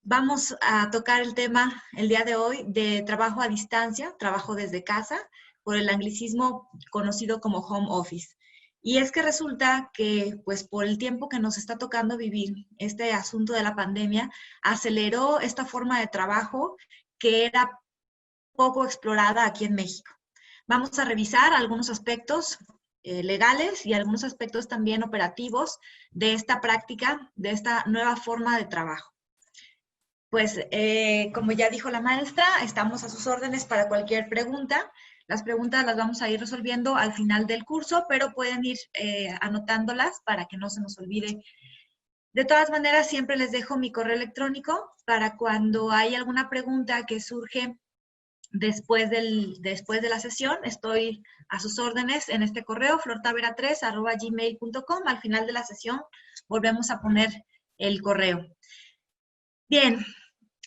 Vamos a tocar el tema el día de hoy de trabajo a distancia, trabajo desde casa, por el anglicismo conocido como home office. Y es que resulta que, pues, por el tiempo que nos está tocando vivir, este asunto de la pandemia aceleró esta forma de trabajo que era poco explorada aquí en México. Vamos a revisar algunos aspectos legales y algunos aspectos también operativos de esta práctica, de esta nueva forma de trabajo. Pues, como ya dijo la maestra, estamos a sus órdenes para cualquier pregunta. Las preguntas las vamos a ir resolviendo al final del curso, pero pueden ir anotándolas para que no se nos olvide. De todas maneras, siempre les dejo mi correo electrónico para cuando hay alguna pregunta que surge después de la sesión. Estoy a sus órdenes en este correo, flortavera3@gmail.com. Al final de la sesión volvemos a poner el correo. Bien.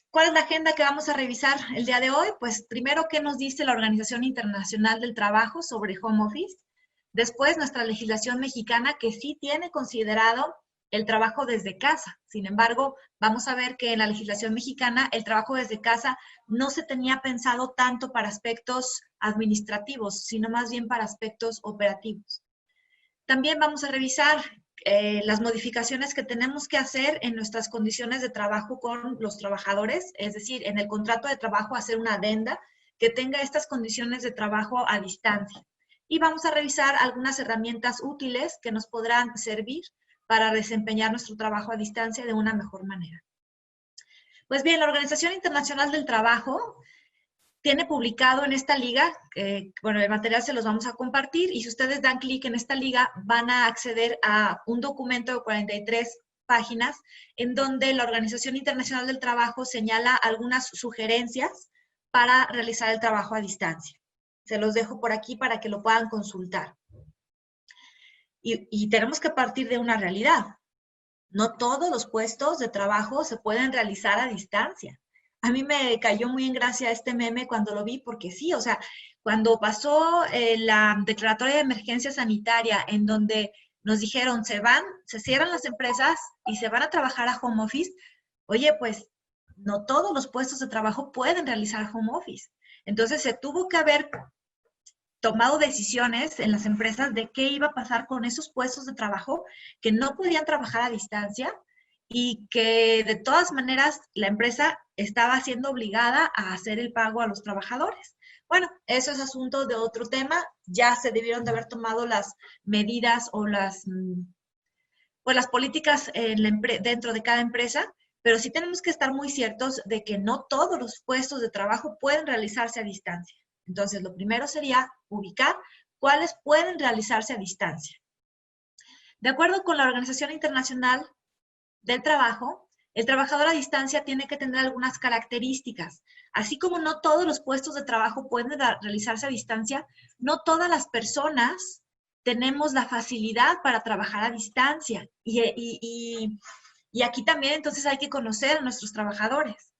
¿Cuál es la agenda que vamos a revisar el día de hoy? Pues primero, ¿qué nos dice la Organización Internacional del Trabajo sobre home office? Después, nuestra legislación mexicana que sí tiene considerado el trabajo desde casa. Sin embargo, vamos a ver que en la legislación mexicana el trabajo desde casa no se tenía pensado tanto para aspectos administrativos, sino más bien para aspectos operativos. También vamos a revisar las modificaciones que tenemos que hacer en nuestras condiciones de trabajo con los trabajadores, es decir, en el contrato de trabajo hacer una adenda que tenga estas condiciones de trabajo a distancia. Y vamos a revisar algunas herramientas útiles que nos podrán servir para desempeñar nuestro trabajo a distancia de una mejor manera. Pues bien, la Organización Internacional del Trabajo tiene publicado en esta liga, bueno, el material se los vamos a compartir, y si ustedes dan clic en esta liga, van a acceder a un documento de 43 páginas, en donde la Organización Internacional del Trabajo señala algunas sugerencias para realizar el trabajo a distancia. Se los dejo por aquí para que lo puedan consultar. Y tenemos que partir de una realidad. No todos los puestos de trabajo se pueden realizar a distancia. A mí me cayó muy en gracia este meme cuando lo vi, porque sí, o sea, cuando pasó la declaratoria de emergencia sanitaria, en donde nos dijeron se cierran las empresas y se van a trabajar a home office, oye, pues no todos los puestos de trabajo pueden realizar home office. Entonces se tuvo que haber tomado decisiones en las empresas de qué iba a pasar con esos puestos de trabajo que no podían trabajar a distancia y que de todas maneras la empresa estaba siendo obligada a hacer el pago a los trabajadores. Bueno, eso es asunto de otro tema. Ya se debieron de haber tomado las medidas o las políticas dentro de cada empresa, pero sí tenemos que estar muy ciertos de que no todos los puestos de trabajo pueden realizarse a distancia. Entonces, lo primero sería ubicar cuáles pueden realizarse a distancia. De acuerdo con la Organización Internacional del Trabajo, el trabajador a distancia tiene que tener algunas características. Así como no todos los puestos de trabajo pueden realizarse a distancia, no todas las personas tenemos la facilidad para trabajar a distancia. Y aquí también entonces hay que conocer a nuestros trabajadores.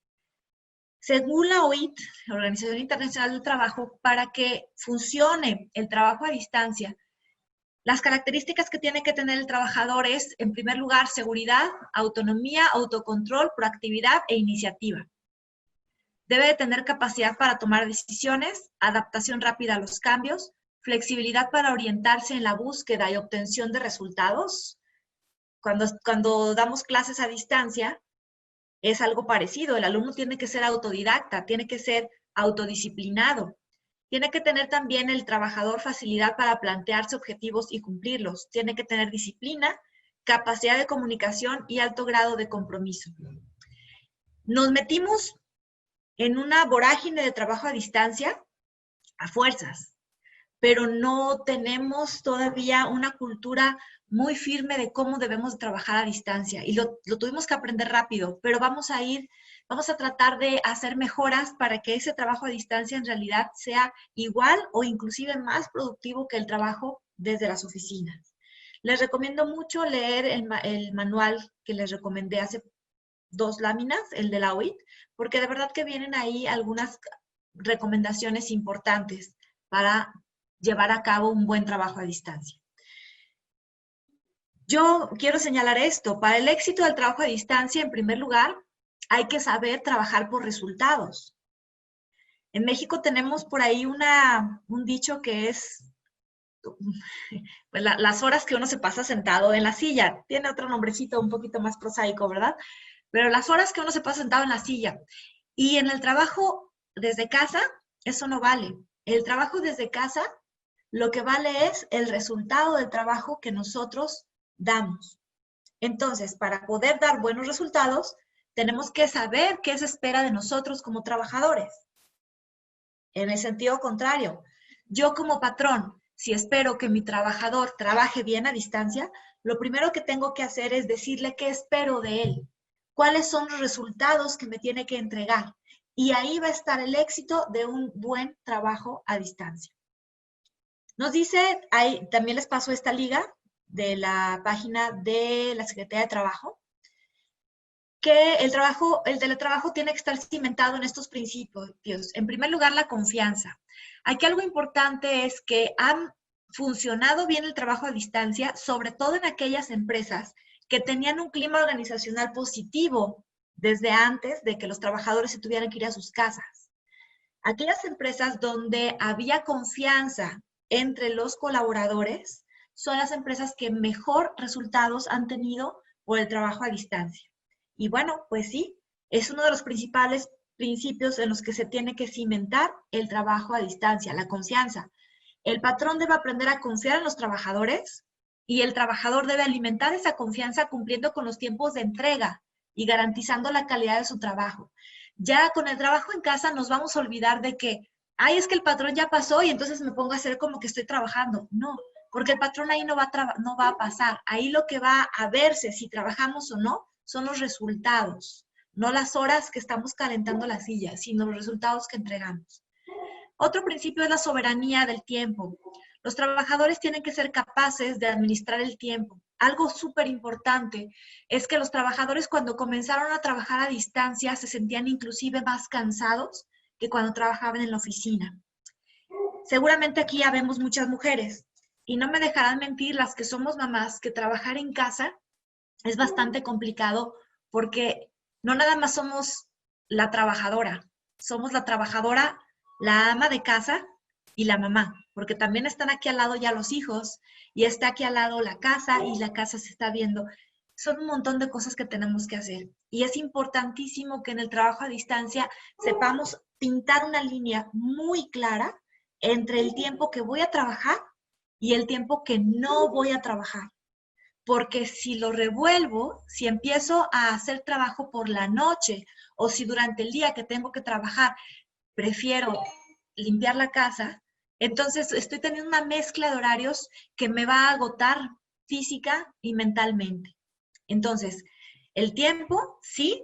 Según la OIT, la Organización Internacional del Trabajo, para que funcione el trabajo a distancia, las características que tiene que tener el trabajador es, en primer lugar, seguridad, autonomía, autocontrol, proactividad e iniciativa. Debe de tener capacidad para tomar decisiones, adaptación rápida a los cambios, flexibilidad para orientarse en la búsqueda y obtención de resultados. Cuando damos clases a distancia, es algo parecido. El alumno tiene que ser autodidacta, tiene que ser autodisciplinado. Tiene que tener también el trabajador facilidad para plantearse objetivos y cumplirlos. Tiene que tener disciplina, capacidad de comunicación y alto grado de compromiso. Nos metimos en una vorágine de trabajo a distancia a fuerzas, pero no tenemos todavía una cultura muy firme de cómo debemos trabajar a distancia. Y lo tuvimos que aprender rápido, pero vamos a tratar de hacer mejoras para que ese trabajo a distancia en realidad sea igual o inclusive más productivo que el trabajo desde las oficinas. Les recomiendo mucho leer el manual que les recomendé hace 2 láminas, el de la OIT, porque de verdad que vienen ahí algunas recomendaciones importantes para llevar a cabo un buen trabajo a distancia. Yo quiero señalar esto, para el éxito del trabajo a distancia, en primer lugar, hay que saber trabajar por resultados. En México tenemos por ahí un dicho que es pues, las horas que uno se pasa sentado en la silla. Tiene otro nombrecito un poquito más prosaico, ¿verdad? Pero las horas que uno se pasa sentado en la silla. Y en el trabajo desde casa, eso no vale. El trabajo desde casa, lo que vale es el resultado del trabajo que nosotros damos. Entonces, para poder dar buenos resultados, tenemos que saber qué se espera de nosotros como trabajadores. En el sentido contrario, yo como patrón, si espero que mi trabajador trabaje bien a distancia, lo primero que tengo que hacer es decirle qué espero de él, cuáles son los resultados que me tiene que entregar. Y ahí va a estar el éxito de un buen trabajo a distancia. Nos dice, ahí también les paso esta liga de la página de la Secretaría de Trabajo, que el teletrabajo tiene que estar cimentado en estos principios. En primer lugar, la confianza. Aquí algo importante es que han funcionado bien el trabajo a distancia, sobre todo en aquellas empresas que tenían un clima organizacional positivo desde antes de que los trabajadores se tuvieran que ir a sus casas. Aquellas empresas donde había confianza entre los colaboradores son las empresas que mejor resultados han tenido por el trabajo a distancia. Y bueno, pues sí, es uno de los principales principios en los que se tiene que cimentar el trabajo a distancia, la confianza. El patrón debe aprender a confiar en los trabajadores y el trabajador debe alimentar esa confianza cumpliendo con los tiempos de entrega y garantizando la calidad de su trabajo. Ya con el trabajo en casa nos vamos a olvidar de que, ay, es que el patrón ya pasó y entonces me pongo a hacer como que estoy trabajando. No, porque el patrón ahí no va a pasar. Ahí lo que va a verse si trabajamos o no son los resultados, no las horas que estamos calentando la silla, sino los resultados que entregamos. Otro principio es la soberanía del tiempo. Los trabajadores tienen que ser capaces de administrar el tiempo. Algo súper importante es que los trabajadores cuando comenzaron a trabajar a distancia se sentían inclusive más cansados que cuando trabajaban en la oficina. Seguramente aquí ya vemos muchas mujeres y no me dejarán mentir las que somos mamás que trabajar en casa es bastante complicado porque no nada más somos la trabajadora, la ama de casa y la mamá, porque también están aquí al lado ya los hijos y está aquí al lado la casa y la casa se está viendo. Son un montón de cosas que tenemos que hacer y es importantísimo que en el trabajo a distancia sepamos pintar una línea muy clara entre el tiempo que voy a trabajar y el tiempo que no voy a trabajar. Porque si lo revuelvo, si empiezo a hacer trabajo por la noche o si durante el día que tengo que trabajar prefiero limpiar la casa, entonces estoy teniendo una mezcla de horarios que me va a agotar física y mentalmente. Entonces, el tiempo sí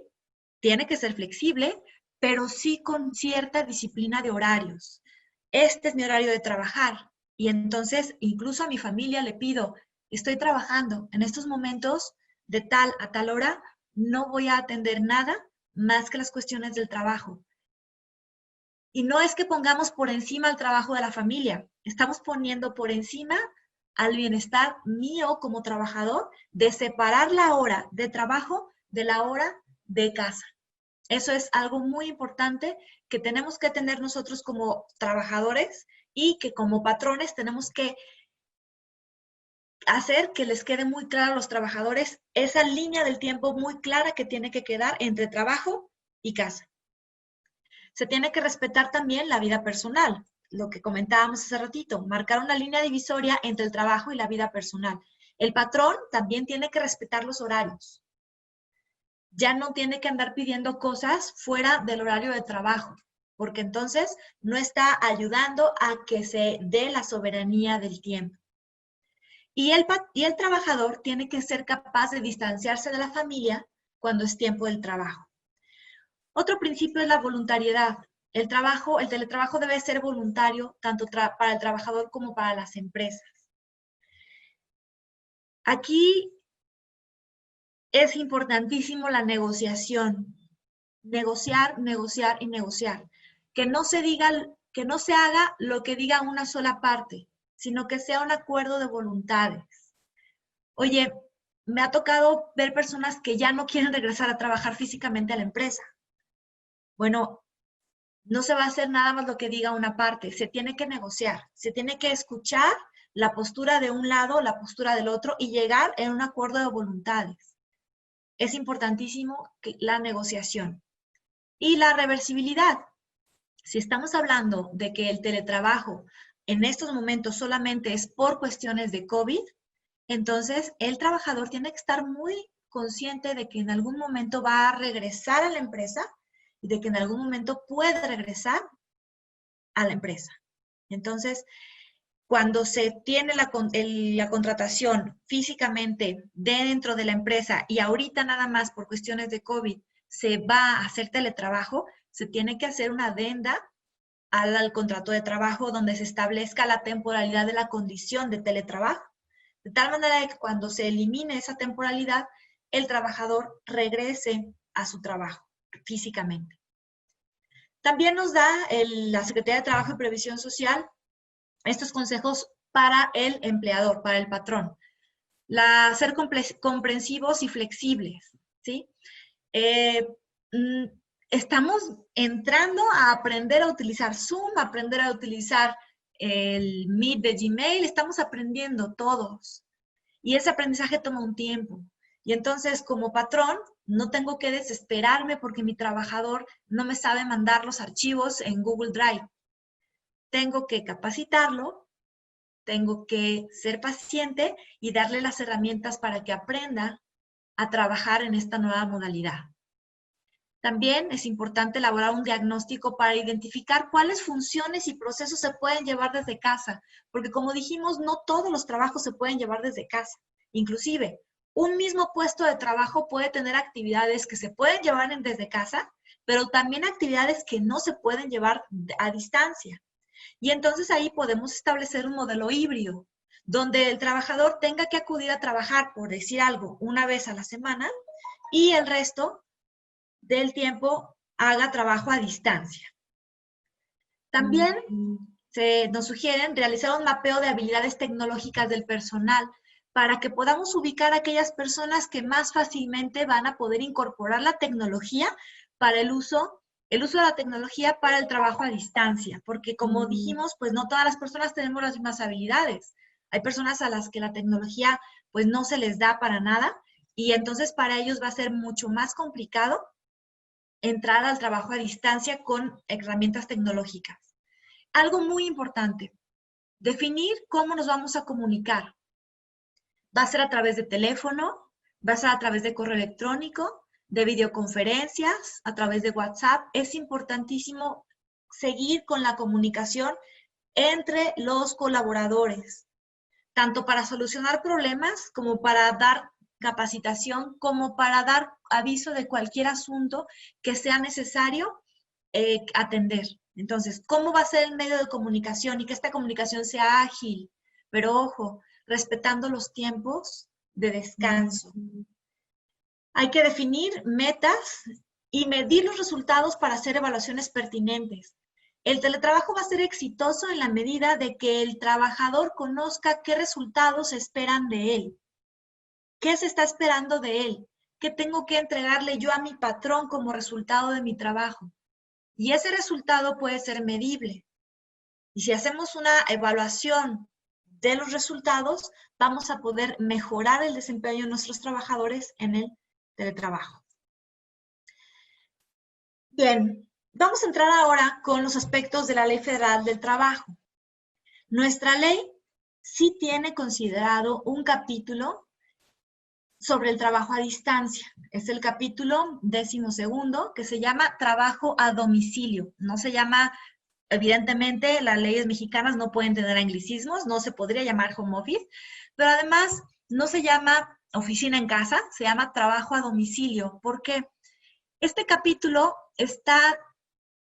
tiene que ser flexible, pero sí con cierta disciplina de horarios. Este es mi horario de trabajar y entonces incluso a mi familia le pido, estoy trabajando en estos momentos de tal a tal hora, no voy a atender nada más que las cuestiones del trabajo. Y no es que pongamos por encima el trabajo de la familia, estamos poniendo por encima al bienestar mío como trabajador de separar la hora de trabajo de la hora de casa. Eso es algo muy importante que tenemos que tener nosotros como trabajadores y que como patrones tenemos que hacer que les quede muy claro a los trabajadores esa línea del tiempo muy clara que tiene que quedar entre trabajo y casa. Se tiene que respetar también la vida personal, lo que comentábamos hace ratito, marcar una línea divisoria entre el trabajo y la vida personal. El patrón también tiene que respetar los horarios. Ya no tiene que andar pidiendo cosas fuera del horario de trabajo, porque entonces no está ayudando a que se dé la soberanía del tiempo. Y el trabajador tiene que ser capaz de distanciarse de la familia cuando es tiempo del trabajo. Otro principio es la voluntariedad. El teletrabajo debe ser voluntario tanto para el trabajador como para las empresas. Aquí es importantísimo la negociación. Negociar, negociar y negociar. Que no se haga lo que diga una sola parte, sino que sea un acuerdo de voluntades. Oye, me ha tocado ver personas que ya no quieren regresar a trabajar físicamente a la empresa. Bueno, no se va a hacer nada más lo que diga una parte, se tiene que negociar, se tiene que escuchar la postura de un lado, la postura del otro y llegar en un acuerdo de voluntades. Es importantísimo la negociación. Y la reversibilidad. Si estamos hablando de que el teletrabajo en estos momentos solamente es por cuestiones de COVID, entonces el trabajador tiene que estar muy consciente de que en algún momento va a regresar a la empresa y de que en algún momento puede regresar a la empresa. Entonces, cuando se tiene la contratación físicamente dentro de la empresa y ahorita nada más por cuestiones de COVID se va a hacer teletrabajo, se tiene que hacer una adenda al contrato de trabajo donde se establezca la temporalidad de la condición de teletrabajo, de tal manera que cuando se elimine esa temporalidad, el trabajador regrese a su trabajo físicamente. También nos da la Secretaría de Trabajo y Previsión Social estos consejos para el empleador, para el patrón. Ser comprensivos y flexibles, ¿sí? Estamos entrando a aprender a utilizar Zoom, a aprender a utilizar el Meet de Gmail, estamos aprendiendo todos. Y ese aprendizaje toma un tiempo. Y entonces, como patrón, no tengo que desesperarme porque mi trabajador no me sabe mandar los archivos en Google Drive. Tengo que capacitarlo, tengo que ser paciente y darle las herramientas para que aprenda a trabajar en esta nueva modalidad. También es importante elaborar un diagnóstico para identificar cuáles funciones y procesos se pueden llevar desde casa, porque como dijimos, no todos los trabajos se pueden llevar desde casa. Inclusive, un mismo puesto de trabajo puede tener actividades que se pueden llevar desde casa, pero también actividades que no se pueden llevar a distancia. Y entonces ahí podemos establecer un modelo híbrido, donde el trabajador tenga que acudir a trabajar, por decir algo, una vez a la semana y el resto del tiempo haga trabajo a distancia. También nos sugieren realizar un mapeo de habilidades tecnológicas del personal para que podamos ubicar a aquellas personas que más fácilmente van a poder incorporar la tecnología para el uso de la tecnología para el trabajo a distancia, porque como dijimos, pues no todas las personas tenemos las mismas habilidades. Hay personas a las que la tecnología pues no se les da para nada y entonces para ellos va a ser mucho más complicado entrar al trabajo a distancia con herramientas tecnológicas. Algo muy importante, definir cómo nos vamos a comunicar. Va a ser a través de teléfono, va a ser a través de correo electrónico, de videoconferencias, a través de WhatsApp. Es importantísimo seguir con la comunicación entre los colaboradores, tanto para solucionar problemas como para dar capacitación, como para dar aviso de cualquier asunto que sea necesario atender. Entonces, ¿cómo va a ser el medio de comunicación y que esta comunicación sea ágil? Pero ojo, respetando los tiempos de descanso. Hay que definir metas y medir los resultados para hacer evaluaciones pertinentes. El teletrabajo va a ser exitoso en la medida de que el trabajador conozca qué resultados esperan de él, qué se está esperando de él, qué tengo que entregarle yo a mi patrón como resultado de mi trabajo. Y ese resultado puede ser medible. Y si hacemos una evaluación de los resultados, vamos a poder mejorar el desempeño de nuestros trabajadores en el teletrabajo. Bien, vamos a entrar ahora con los aspectos de la Ley Federal del Trabajo. Nuestra ley sí tiene considerado un capítulo sobre el trabajo a distancia. Es el capítulo 12º que se llama trabajo a domicilio. No se llama, evidentemente, las leyes mexicanas no pueden tener anglicismos, no se podría llamar home office, pero además no se llama oficina en casa, se llama trabajo a domicilio. ¿Por qué? Este capítulo está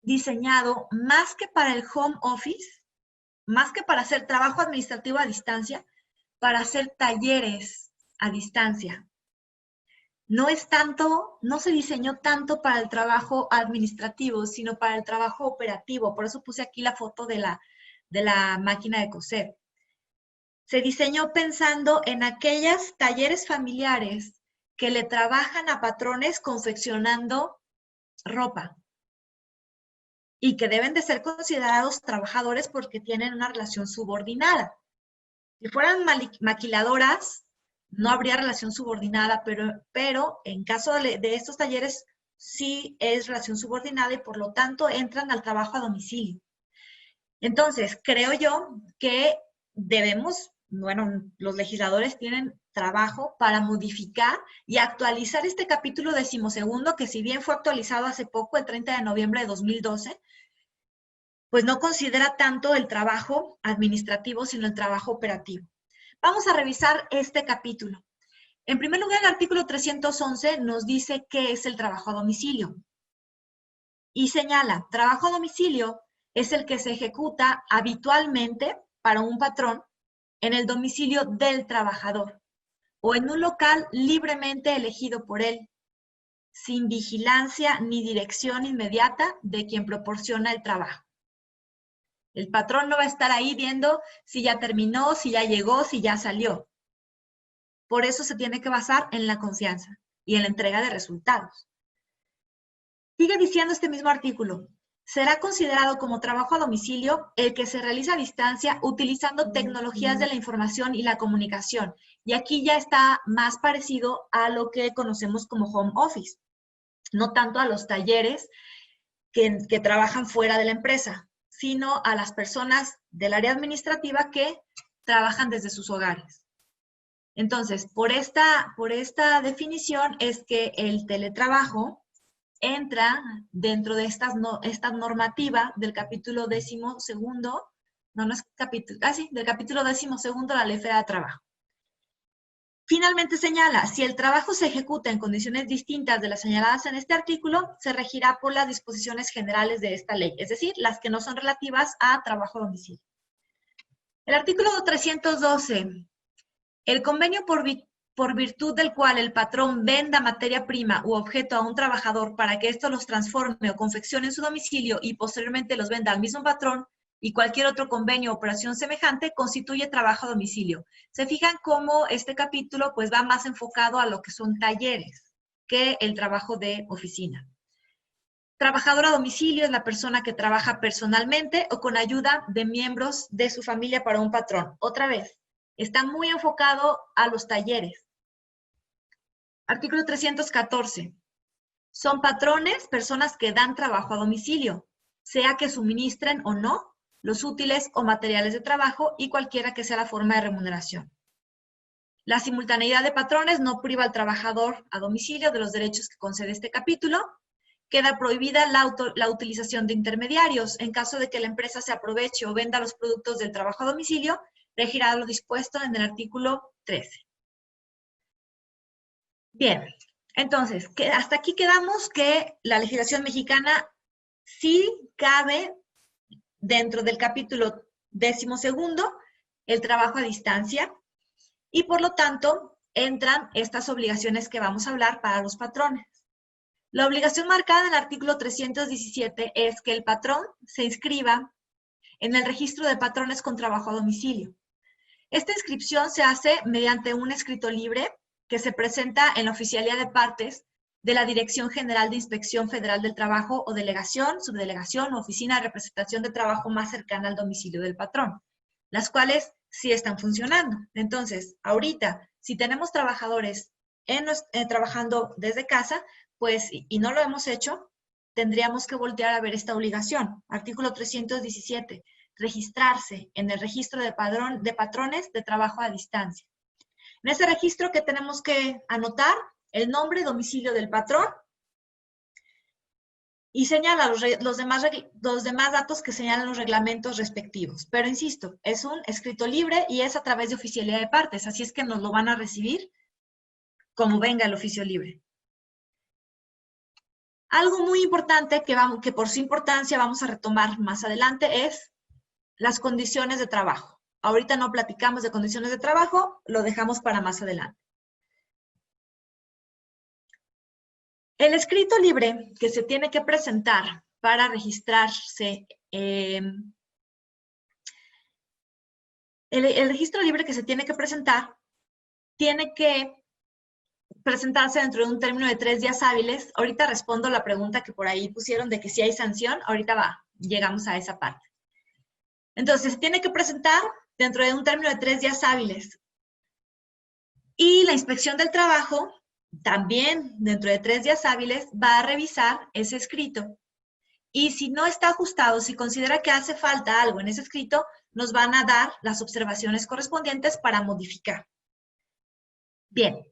diseñado más que para el home office, más que para hacer trabajo administrativo a distancia, para hacer talleres a distancia. No es tanto, no se diseñó tanto para el trabajo administrativo, sino para el trabajo operativo. Por eso puse aquí la foto de la máquina de coser. se diseñó pensando en aquellos talleres familiares que le trabajan a patrones confeccionando ropa y que deben de ser considerados trabajadores porque tienen una relación subordinada. Si fueran maquiladoras, no habría relación subordinada, pero en caso de estos talleres sí es relación subordinada y por lo tanto entran al trabajo a domicilio. Entonces, creo yo que debemos, bueno, los legisladores tienen trabajo para modificar y actualizar este capítulo 12º, que si bien fue actualizado hace poco, el 30 de noviembre de 2012, pues no considera tanto el trabajo administrativo, sino el trabajo operativo. Vamos a revisar este capítulo. En primer lugar, el artículo 311 nos dice qué es el trabajo a domicilio. Y señala, trabajo a domicilio es el que se ejecuta habitualmente para un patrón en el domicilio del trabajador o en un local libremente elegido por él, sin vigilancia ni dirección inmediata de quien proporciona el trabajo. El patrón no va a estar ahí viendo si ya terminó, si ya llegó, si ya salió. Por eso se tiene que basar en la confianza y en la entrega de resultados. Sigue diciendo este mismo artículo, será considerado como trabajo a domicilio el que se realiza a distancia utilizando tecnologías de la información y la comunicación. Y aquí ya está más parecido a lo que conocemos como home office, no tanto a los talleres que trabajan fuera de la empresa, sino a las personas del área administrativa que trabajan desde sus hogares. Entonces, por esta definición es que el teletrabajo entra dentro de esta normativa del capítulo 12º, no es capítulo, del capítulo 12º de la Ley Federal de Trabajo. Finalmente señala, si el trabajo se ejecuta en condiciones distintas de las señaladas en este artículo, se regirá por las disposiciones generales de esta ley, es decir, las que no son relativas a trabajo a domicilio. El artículo 312, el convenio por virtud del cual el patrón venda materia prima u objeto a un trabajador para que ésto los transforme o confeccione en su domicilio y posteriormente los venda al mismo patrón y cualquier otro convenio o operación semejante constituye trabajo a domicilio. Se fijan cómo este capítulo pues va más enfocado a lo que son talleres que el trabajo de oficina. Trabajador a domicilio es la persona que trabaja personalmente o con ayuda de miembros de su familia para un patrón. Otra vez, está muy enfocado a los talleres. Artículo 314. Son patrones, personas que dan trabajo a domicilio, sea que suministren o no los útiles o materiales de trabajo y cualquiera que sea la forma de remuneración. La simultaneidad de patrones no priva al trabajador a domicilio de los derechos que concede este capítulo. Queda prohibida la utilización de intermediarios. En caso de que la empresa se aproveche o venda los productos del trabajo a domicilio, regirá lo dispuesto en el artículo 13. Bien, entonces, hasta aquí quedamos que la legislación mexicana sí cabe dentro del capítulo 12º el trabajo a distancia y por lo tanto entran estas obligaciones que vamos a hablar para los patrones. La obligación marcada en el artículo 317 es que el patrón se inscriba en el registro de patrones con trabajo a domicilio. Esta inscripción se hace mediante un escrito libre que se presenta en la oficialía de partes de la Dirección General de Inspección Federal del Trabajo o delegación, subdelegación o oficina de representación de trabajo más cercana al domicilio del patrón, las cuales sí están funcionando. Entonces, ahorita, si tenemos trabajadores trabajando desde casa, pues, y no lo hemos hecho, tendríamos que voltear a ver esta obligación. Artículo 317, registrarse en el registro de patrones de trabajo a distancia. En ese registro, ¿qué tenemos que anotar? El nombre, domicilio del patrón y señala los demás datos que señalan los reglamentos respectivos. Pero insisto, es un escrito libre y es a través de oficialía de partes, así es que nos lo van a recibir como venga el oficio libre. Algo muy importante que por su importancia vamos a retomar más adelante es las condiciones de trabajo. Ahorita no platicamos de condiciones de trabajo, lo dejamos para más adelante. El escrito libre que se tiene que presentar para registrarse El registro libre que se tiene que presentar tiene que presentarse dentro de un término de 3 días hábiles. Ahorita respondo la pregunta que por ahí pusieron de que si hay sanción. Ahorita llegamos a esa parte. Entonces, se tiene que presentar dentro de un término de 3 días hábiles. Y la inspección del trabajo, también dentro de 3 días hábiles, va a revisar ese escrito. Y si no está ajustado, si considera que hace falta algo en ese escrito, nos van a dar las observaciones correspondientes para modificar. Bien.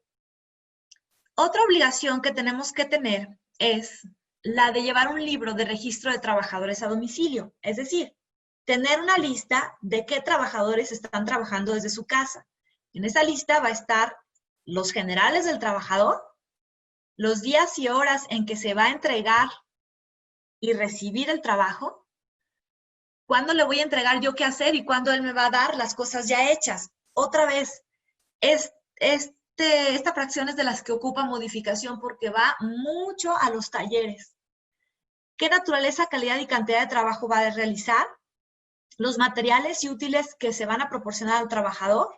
Otra obligación que tenemos que tener es la de llevar un libro de registro de trabajadores a domicilio. Es decir, tener una lista de qué trabajadores están trabajando desde su casa. En esa lista va a estar los generales del trabajador, los días y horas en que se va a entregar y recibir el trabajo, cuándo le voy a entregar yo qué hacer y cuándo él me va a dar las cosas ya hechas. Otra vez, esta fracción es de las que ocupa modificación porque va mucho a los talleres. ¿Qué naturaleza, calidad y cantidad de trabajo va a realizar? Los materiales y útiles que se van a proporcionar al trabajador,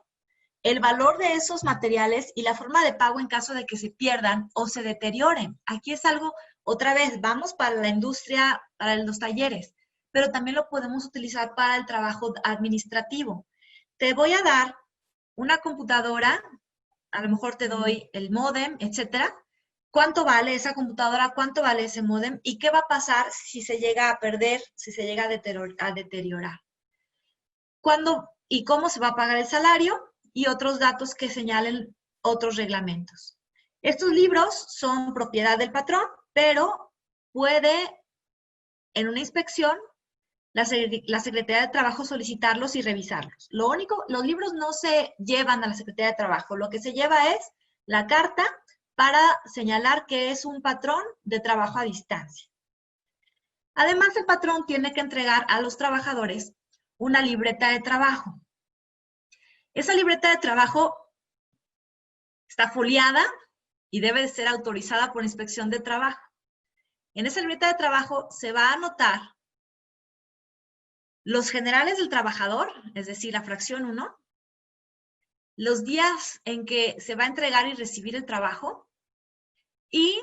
el valor de esos materiales y la forma de pago en caso de que se pierdan o se deterioren. Aquí es algo, otra vez, vamos para la industria, para los talleres, pero también lo podemos utilizar para el trabajo administrativo. Te voy a dar una computadora, a lo mejor te doy el módem, etcétera. ¿Cuánto vale esa computadora? ¿Cuánto vale ese módem? ¿Y qué va a pasar si se llega a perder, si se llega a deteriorar? ¿Cuándo y cómo se va a pagar el salario? Y otros datos que señalen otros reglamentos. Estos libros son propiedad del patrón, pero puede, en una inspección, la Secretaría de Trabajo solicitarlos y revisarlos. Lo único, los libros no se llevan a la Secretaría de Trabajo. Lo que se lleva es la carta para señalar que es un patrón de trabajo a distancia. Además, el patrón tiene que entregar a los trabajadores una libreta de trabajo. Esa libreta de trabajo está foliada y debe de ser autorizada por inspección de trabajo. En esa libreta de trabajo se va a anotar los generales del trabajador, es decir, la fracción 1, los días en que se va a entregar y recibir el trabajo y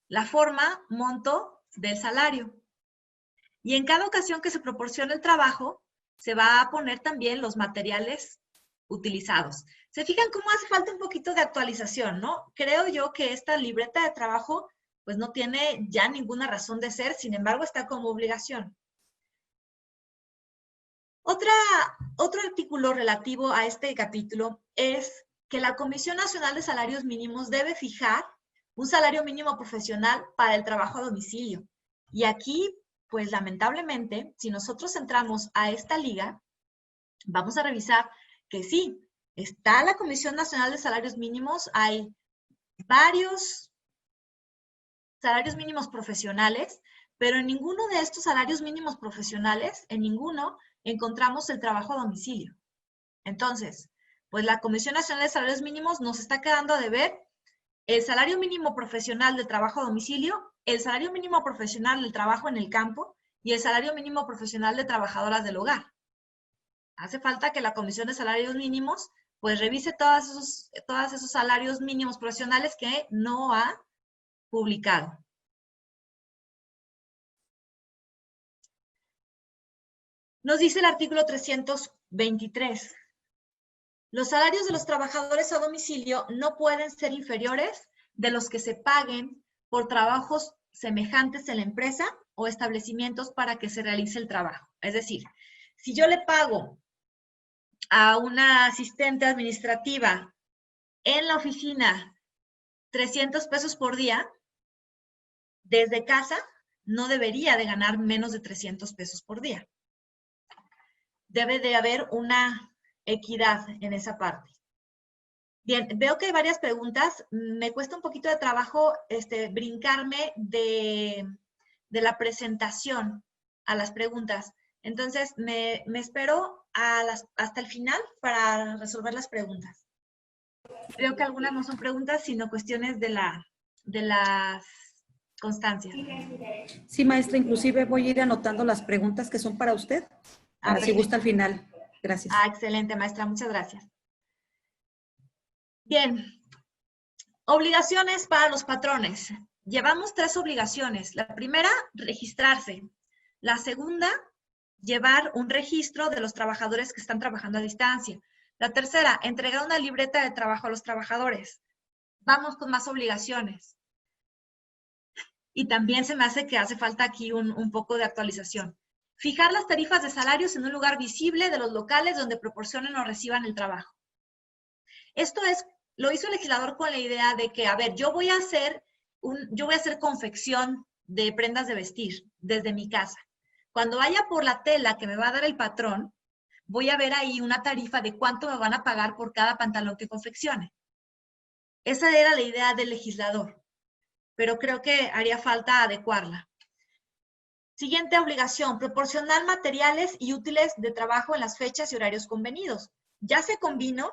la forma, monto del salario. Y en cada ocasión que se proporcione el trabajo, se va a poner también los materiales utilizados. ¿Se fijan cómo hace falta un poquito de actualización, no? Creo yo que esta libreta de trabajo pues no tiene ya ninguna razón de ser, sin embargo está como obligación. Otro artículo relativo a este capítulo es que la Comisión Nacional de Salarios Mínimos debe fijar un salario mínimo profesional para el trabajo a domicilio. Y aquí, pues lamentablemente, si nosotros entramos a esta liga, vamos a revisar que sí, está la Comisión Nacional de Salarios Mínimos, hay varios salarios mínimos profesionales, pero en ninguno de estos salarios mínimos profesionales, en ninguno, encontramos el trabajo a domicilio. Entonces, pues la Comisión Nacional de Salarios Mínimos nos está quedando a deber el salario mínimo profesional del trabajo a domicilio, el salario mínimo profesional del trabajo en el campo y el salario mínimo profesional de trabajadoras del hogar. Hace falta que la Comisión de Salarios Mínimos pues revise todos esos salarios mínimos profesionales que no ha publicado. Nos dice el artículo 323. Los salarios de los trabajadores a domicilio no pueden ser inferiores de los que se paguen por trabajos semejantes en la empresa o establecimientos para que se realice el trabajo. Es decir, si yo le pago a una asistente administrativa en la oficina 300 pesos por día, desde casa no debería de ganar menos de 300 pesos por día. Debe de haber una equidad en esa parte. Bien, veo que hay varias preguntas. Me cuesta un poquito de trabajo brincarme de la presentación a las preguntas. Entonces, me espero hasta el final para resolver las preguntas. Creo que algunas no son preguntas, sino cuestiones de las constancias. Sí, maestra, inclusive voy a ir anotando las preguntas que son para usted, para si gusta al final. Gracias. Excelente, maestra, muchas gracias. Bien, obligaciones para los patrones. Llevamos 3 obligaciones. La primera, registrarse. La segunda, llevar un registro de los trabajadores que están trabajando a distancia. La tercera, entregar una libreta de trabajo a los trabajadores. Vamos con más obligaciones. Y también se me hace que hace falta aquí un poco de actualización. Fijar las tarifas de salarios en un lugar visible de los locales donde proporcionen o reciban el trabajo. Esto lo hizo el legislador con la idea de que, a ver, yo voy a hacer confección de prendas de vestir desde mi casa. Cuando vaya por la tela que me va a dar el patrón, voy a ver ahí una tarifa de cuánto me van a pagar por cada pantalón que confeccione. Esa era la idea del legislador, pero creo que haría falta adecuarla. Siguiente obligación, proporcionar materiales y útiles de trabajo en las fechas y horarios convenidos. Ya se convino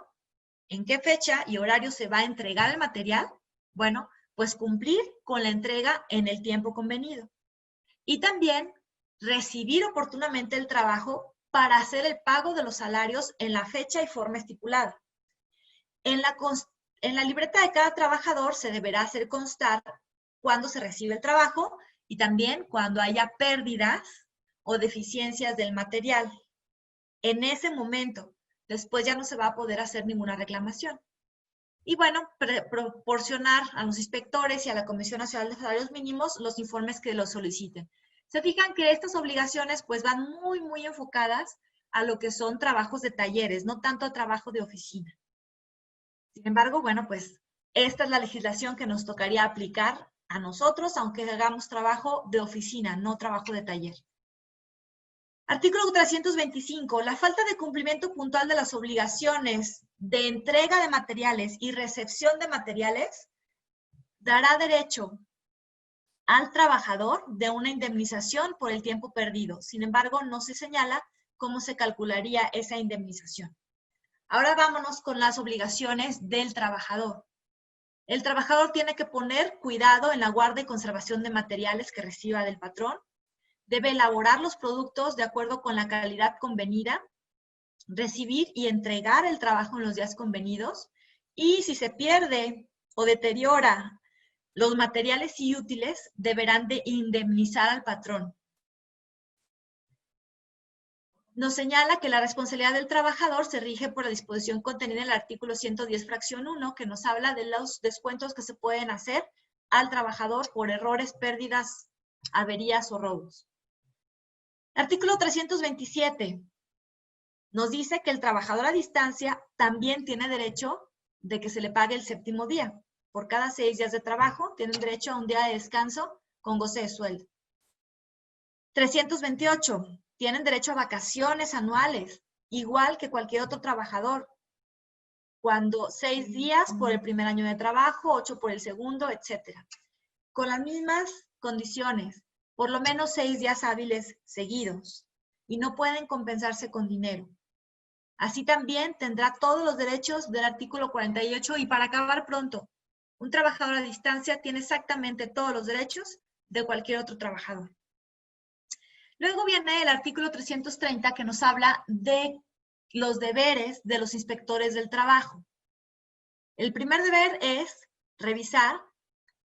en qué fecha y horario se va a entregar el material. Bueno, pues cumplir con la entrega en el tiempo convenido. Y también recibir oportunamente el trabajo para hacer el pago de los salarios en la fecha y forma estipulada. En la libreta de cada trabajador se deberá hacer constar cuándo se recibe el trabajo y también cuando haya pérdidas o deficiencias del material. En ese momento, después ya no se va a poder hacer ninguna reclamación. Y bueno, proporcionar a los inspectores y a la Comisión Nacional de Salarios Mínimos los informes que los soliciten. Se fijan que estas obligaciones pues van muy, muy enfocadas a lo que son trabajos de talleres, no tanto a trabajo de oficina. Sin embargo, bueno, pues esta es la legislación que nos tocaría aplicar a nosotros, aunque hagamos trabajo de oficina, no trabajo de taller. Artículo 325. La falta de cumplimiento puntual de las obligaciones de entrega de materiales y recepción de materiales dará derecho al trabajador de una indemnización por el tiempo perdido. Sin embargo, no se señala cómo se calcularía esa indemnización. Ahora vámonos con las obligaciones del trabajador. El trabajador tiene que poner cuidado en la guarda y conservación de materiales que reciba del patrón. Debe elaborar los productos de acuerdo con la calidad convenida, recibir y entregar el trabajo en los días convenidos, y si se pierde o deteriora los materiales y útiles, deberán de indemnizar al patrón. Nos señala que la responsabilidad del trabajador se rige por la disposición contenida en el artículo 110, fracción 1, que nos habla de los descuentos que se pueden hacer al trabajador por errores, pérdidas, averías o robos. Artículo 327 nos dice que el trabajador a distancia también tiene derecho de que se le pague el 7º día. Por cada 6 días de trabajo, tienen derecho a un día de descanso con goce de sueldo. 328. Tienen derecho a vacaciones anuales, igual que cualquier otro trabajador. Cuando 6 días por el primer año de trabajo, 8 por el segundo, etc. Con las mismas condiciones, por lo menos 6 días hábiles seguidos, y no pueden compensarse con dinero. Así también tendrá todos los derechos del artículo 48, y para acabar pronto, un trabajador a distancia tiene exactamente todos los derechos de cualquier otro trabajador. Luego viene el artículo 330 que nos habla de los deberes de los inspectores del trabajo. El primer deber es revisar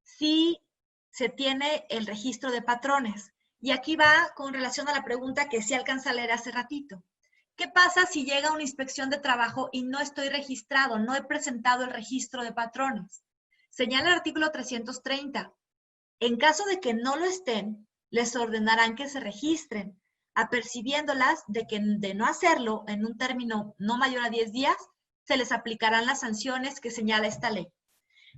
si se tiene el registro de patrones. Y aquí va con relación a la pregunta que sí alcanza a leer hace ratito. ¿Qué pasa si llega una inspección de trabajo y no estoy registrado, no he presentado el registro de patrones? Señala el artículo 330. En caso de que no lo estén, les ordenarán que se registren, apercibiéndolas de que de no hacerlo en un término no mayor a 10 días, se les aplicarán las sanciones que señala esta ley.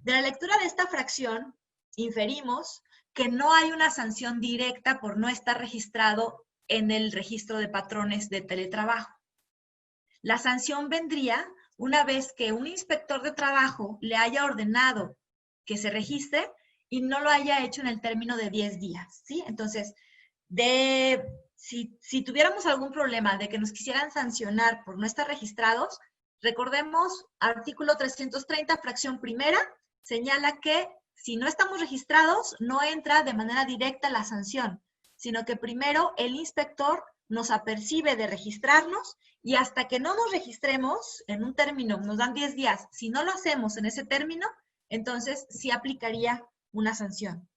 De la lectura de esta fracción, inferimos que no hay una sanción directa por no estar registrado en el registro de patrones de teletrabajo. La sanción vendría una vez que un inspector de trabajo le haya ordenado que se registre y no lo haya hecho en el término de 10 días, ¿sí? Entonces, si tuviéramos algún problema de que nos quisieran sancionar por no estar registrados, recordemos, artículo 330, fracción primera, señala que si no estamos registrados, no entra de manera directa la sanción, sino que primero el inspector nos apercibe de registrarnos Y hasta que no nos registremos en un término, nos dan 10 días, si no lo hacemos en ese término, entonces sí aplicaría una sanción.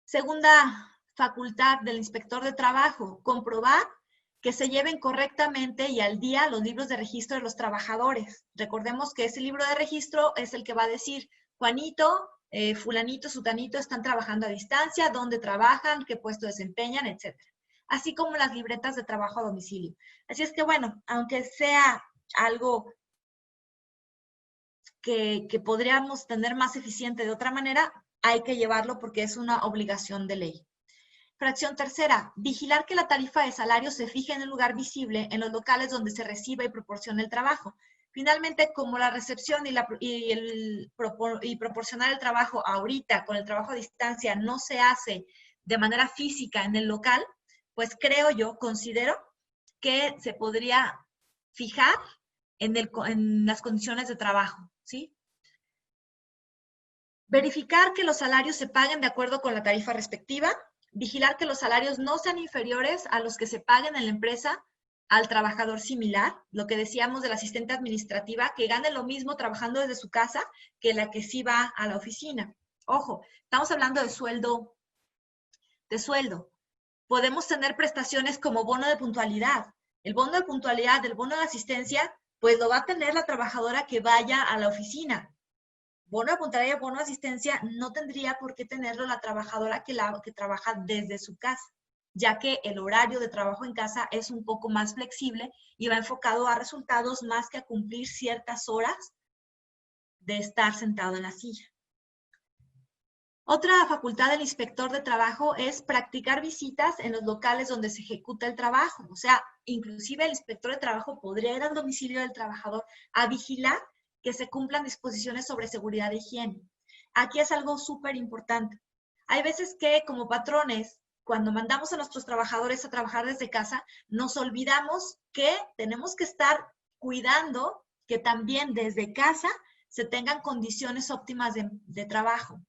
Segunda facultad del inspector de trabajo, comprobar que se lleven correctamente y al día los libros de registro de los trabajadores. Recordemos que ese libro de registro es el que va a decir, Juanito, fulanito, sutanito están trabajando a distancia, dónde trabajan, qué puesto desempeñan, etc. Así como las libretas de trabajo a domicilio. Así es que, bueno, aunque sea algo que podríamos tener más eficiente de otra manera, hay que llevarlo porque es una obligación de ley. Fracción tercera, vigilar que la tarifa de salario se fije en un lugar visible en los locales donde se reciba y proporcione el trabajo. Finalmente, como la recepción y proporcionar el trabajo ahorita con el trabajo a distancia no se hace de manera física en el local, pues considero que se podría fijar en las condiciones de trabajo, ¿sí? Verificar que los salarios se paguen de acuerdo con la tarifa respectiva. Vigilar que los salarios no sean inferiores a los que se paguen en la empresa al trabajador similar, lo que decíamos de la asistente administrativa, que gane lo mismo trabajando desde su casa que la que sí va a la oficina. Ojo, estamos hablando de sueldo. Podemos tener prestaciones como bono de puntualidad. El bono de puntualidad, el bono de asistencia, pues lo va a tener la trabajadora que vaya a la oficina. Bono de puntualidad y bono de asistencia no tendría por qué tenerlo la trabajadora que trabaja desde su casa, ya que el horario de trabajo en casa es un poco más flexible y va enfocado a resultados más que a cumplir ciertas horas de estar sentado en la silla. Otra facultad del inspector de trabajo es practicar visitas en los locales donde se ejecuta el trabajo. O sea, inclusive el inspector de trabajo podría ir al domicilio del trabajador a vigilar que se cumplan disposiciones sobre seguridad e higiene. Aquí es algo súper importante. Hay veces que como patrones, cuando mandamos a nuestros trabajadores a trabajar desde casa, nos olvidamos que tenemos que estar cuidando que también desde casa se tengan condiciones óptimas de trabajo.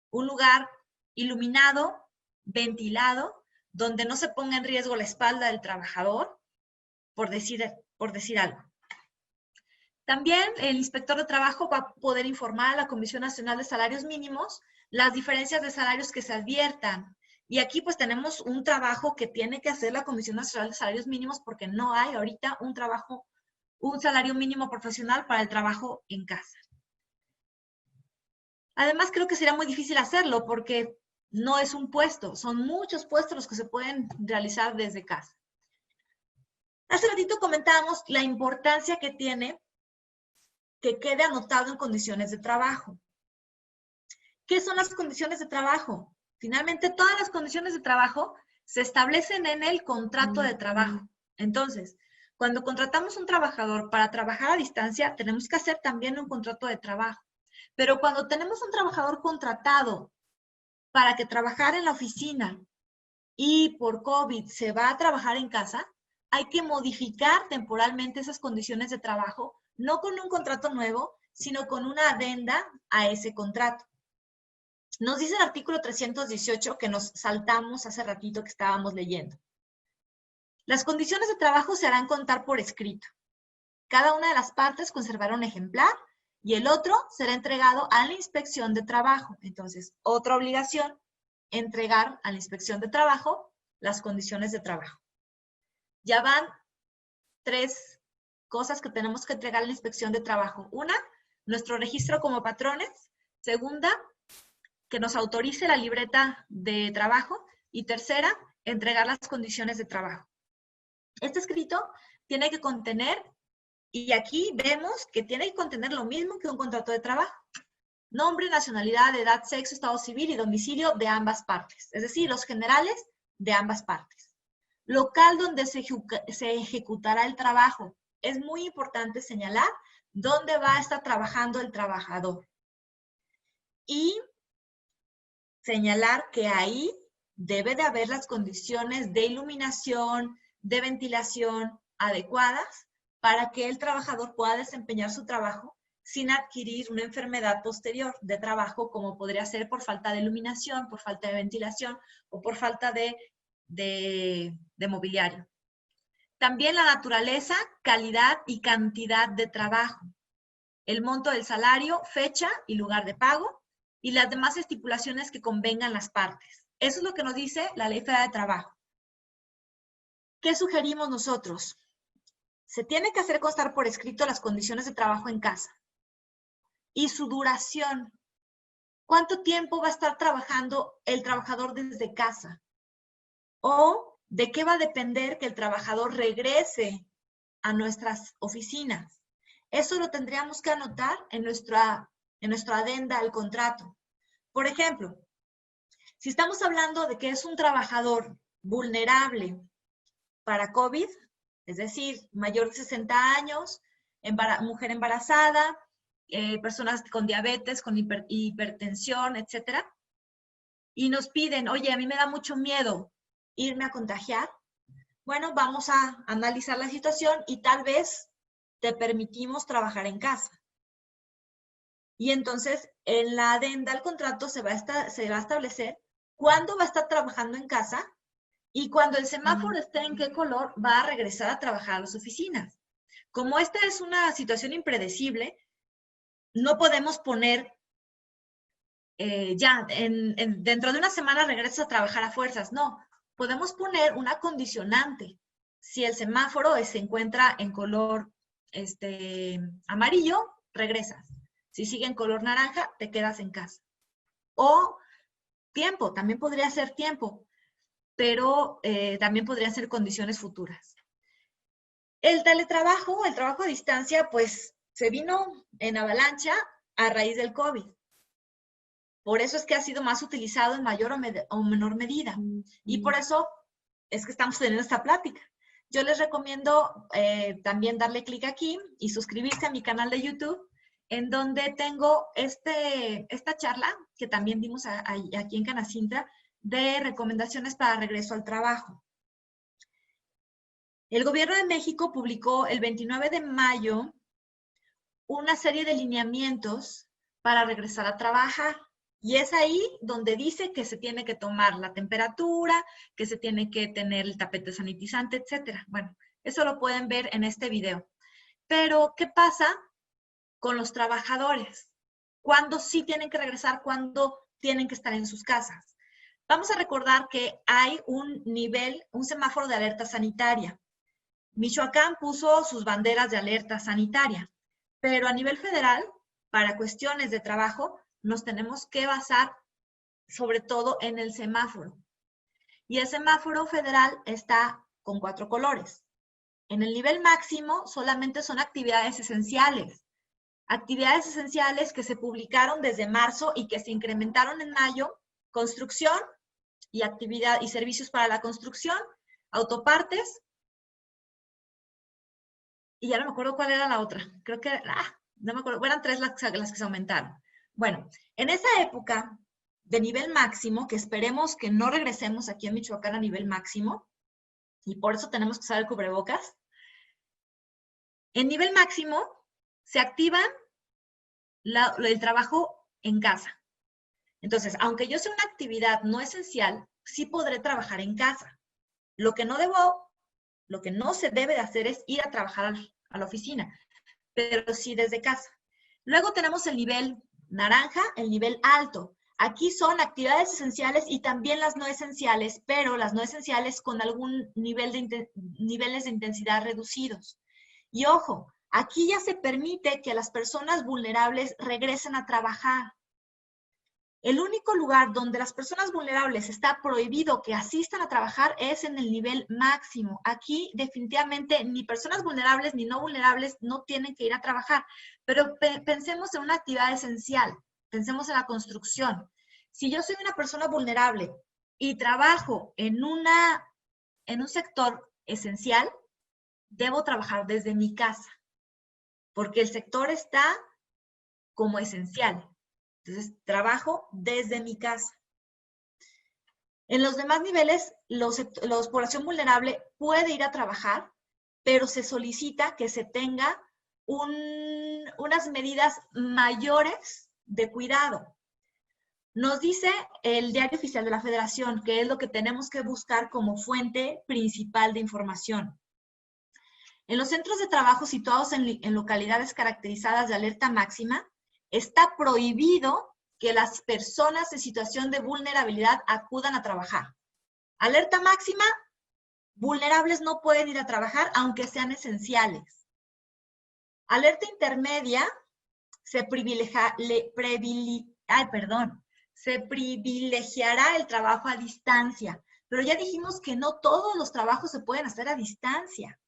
Un lugar iluminado, ventilado, donde no se ponga en riesgo la espalda del trabajador, por decir algo. También el inspector de trabajo va a poder informar a la Comisión Nacional de Salarios Mínimos las diferencias de salarios que se adviertan. Y aquí pues tenemos un trabajo que tiene que hacer la Comisión Nacional de Salarios Mínimos porque no hay ahorita un salario mínimo profesional para el trabajo en casa. Además, creo que sería muy difícil hacerlo porque no es un puesto, son muchos puestos los que se pueden realizar desde casa. Hace ratito comentábamos la importancia que tiene que quede anotado en condiciones de trabajo. ¿Qué son las condiciones de trabajo? Finalmente, todas las condiciones de trabajo se establecen en el contrato de trabajo. Entonces, cuando contratamos un trabajador para trabajar a distancia, tenemos que hacer también un contrato de trabajo. Pero cuando tenemos un trabajador contratado para que trabajara en la oficina y por COVID se va a trabajar en casa, hay que modificar temporalmente esas condiciones de trabajo, no con un contrato nuevo, sino con una adenda a ese contrato. Nos dice el artículo 318 que nos saltamos hace ratito que estábamos leyendo. Las condiciones de trabajo se harán contar por escrito. Cada una de las partes conservará un ejemplar y el otro será entregado a la inspección de trabajo. Entonces, otra obligación, entregar a la inspección de trabajo las condiciones de trabajo. Ya van 3 cosas que tenemos que entregar a la inspección de trabajo. Una, nuestro registro como patrones. Segunda, que nos autorice la libreta de trabajo. Y tercera, entregar las condiciones de trabajo. Este escrito tiene que contener, y aquí vemos que tiene que contener lo mismo que un contrato de trabajo. Nombre, nacionalidad, edad, sexo, estado civil y domicilio de ambas partes. Es decir, los generales de ambas partes. Local donde se ejecutará el trabajo. Es muy importante señalar dónde va a estar trabajando el trabajador. Y señalar que ahí debe de haber las condiciones de iluminación, de ventilación adecuadas para que el trabajador pueda desempeñar su trabajo sin adquirir una enfermedad posterior de trabajo, como podría ser por falta de iluminación, por falta de ventilación o por falta de mobiliario. También la naturaleza, calidad y cantidad de trabajo. El monto del salario, fecha y lugar de pago, y las demás estipulaciones que convengan las partes. Eso es lo que nos dice la Ley Federal de Trabajo. ¿Qué sugerimos nosotros? Se tiene que hacer constar por escrito las condiciones de trabajo en casa y su duración. ¿Cuánto tiempo va a estar trabajando el trabajador desde casa? ¿O de qué va a depender que el trabajador regrese a nuestras oficinas? Eso lo tendríamos que anotar en nuestra adenda al contrato. Por ejemplo, si estamos hablando de que es un trabajador vulnerable para COVID, es decir, mayor de 60 años, mujer embarazada, personas con diabetes, con hipertensión, etcétera, y nos piden, oye, a mí me da mucho miedo irme a contagiar, bueno, vamos a analizar la situación y tal vez te permitimos trabajar en casa. Y entonces, en la adenda al contrato se va a establecer cuándo va a estar trabajando en casa y cuando el semáforo esté en qué color va a regresar a trabajar a las oficinas. Como esta es una situación impredecible, no podemos poner dentro de una semana regresas a trabajar a fuerzas. No, podemos poner una condicionante. Si el semáforo se encuentra en color amarillo, regresas. Si sigue en color naranja, te quedas en casa. O tiempo, también podría ser tiempo, pero también podrían ser condiciones futuras. El teletrabajo, el trabajo a distancia, pues se vino en avalancha a raíz del COVID. Por eso es que ha sido más utilizado en mayor o menor medida. Y por eso es que estamos teniendo esta plática. Yo les recomiendo también darle clic aquí y suscribirse a mi canal de YouTube, en donde tengo esta charla que también dimos aquí en Canacintra de recomendaciones para regreso al trabajo. El Gobierno de México publicó el 29 de mayo una serie de lineamientos para regresar a trabajar. Y es ahí donde dice que se tiene que tomar la temperatura, que se tiene que tener el tapete sanitizante, etcétera. Bueno, eso lo pueden ver en este video. Pero, ¿qué pasa con los trabajadores? ¿Cuándo sí tienen que regresar? ¿Cuándo tienen que estar en sus casas? Vamos a recordar que hay un semáforo de alerta sanitaria. Michoacán puso sus banderas de alerta sanitaria, pero a nivel federal, para cuestiones de trabajo, nos tenemos que basar sobre todo en el semáforo. Y el semáforo federal está con 4 colores. En el nivel máximo solamente son actividades esenciales. Actividades esenciales que se publicaron desde marzo y que se incrementaron en mayo: construcción y actividad y servicios para la construcción, autopartes, y ya no me acuerdo cuál era la otra. Creo que, no me acuerdo, eran 3 las que se aumentaron. Bueno, en esa época de nivel máximo, que esperemos que no regresemos aquí en Michoacán a nivel máximo, y por eso tenemos que usar el cubrebocas, en nivel máximo se activan el trabajo en casa. Entonces, aunque yo sea una actividad no esencial, sí podré trabajar en casa. Lo que no se debe de hacer es ir a trabajar a la oficina, pero sí desde casa. Luego tenemos el nivel naranja, el nivel alto. Aquí son actividades esenciales y también las no esenciales, pero las no esenciales con algún niveles de intensidad reducidos. Y ojo, aquí ya se permite que las personas vulnerables regresen a trabajar. El único lugar donde las personas vulnerables está prohibido que asistan a trabajar es en el nivel máximo. Aquí definitivamente ni personas vulnerables ni no vulnerables no tienen que ir a trabajar. Pero pensemos en una actividad esencial, pensemos en la construcción. Si yo soy una persona vulnerable y trabajo en un sector esencial, debo trabajar desde mi casa, porque el sector está como esencial. Entonces, trabajo desde mi casa. En los demás niveles, la población vulnerable puede ir a trabajar, pero se solicita que se tenga unas medidas mayores de cuidado. Nos dice el Diario Oficial de la Federación, que es lo que tenemos que buscar como fuente principal de información. En los centros de trabajo situados en localidades caracterizadas de alerta máxima, está prohibido que las personas en situación de vulnerabilidad acudan a trabajar. Alerta máxima, vulnerables no pueden ir a trabajar aunque sean esenciales. Alerta intermedia, se privilegiará el trabajo a distancia. Pero ya dijimos que no todos los trabajos se pueden hacer a distancia.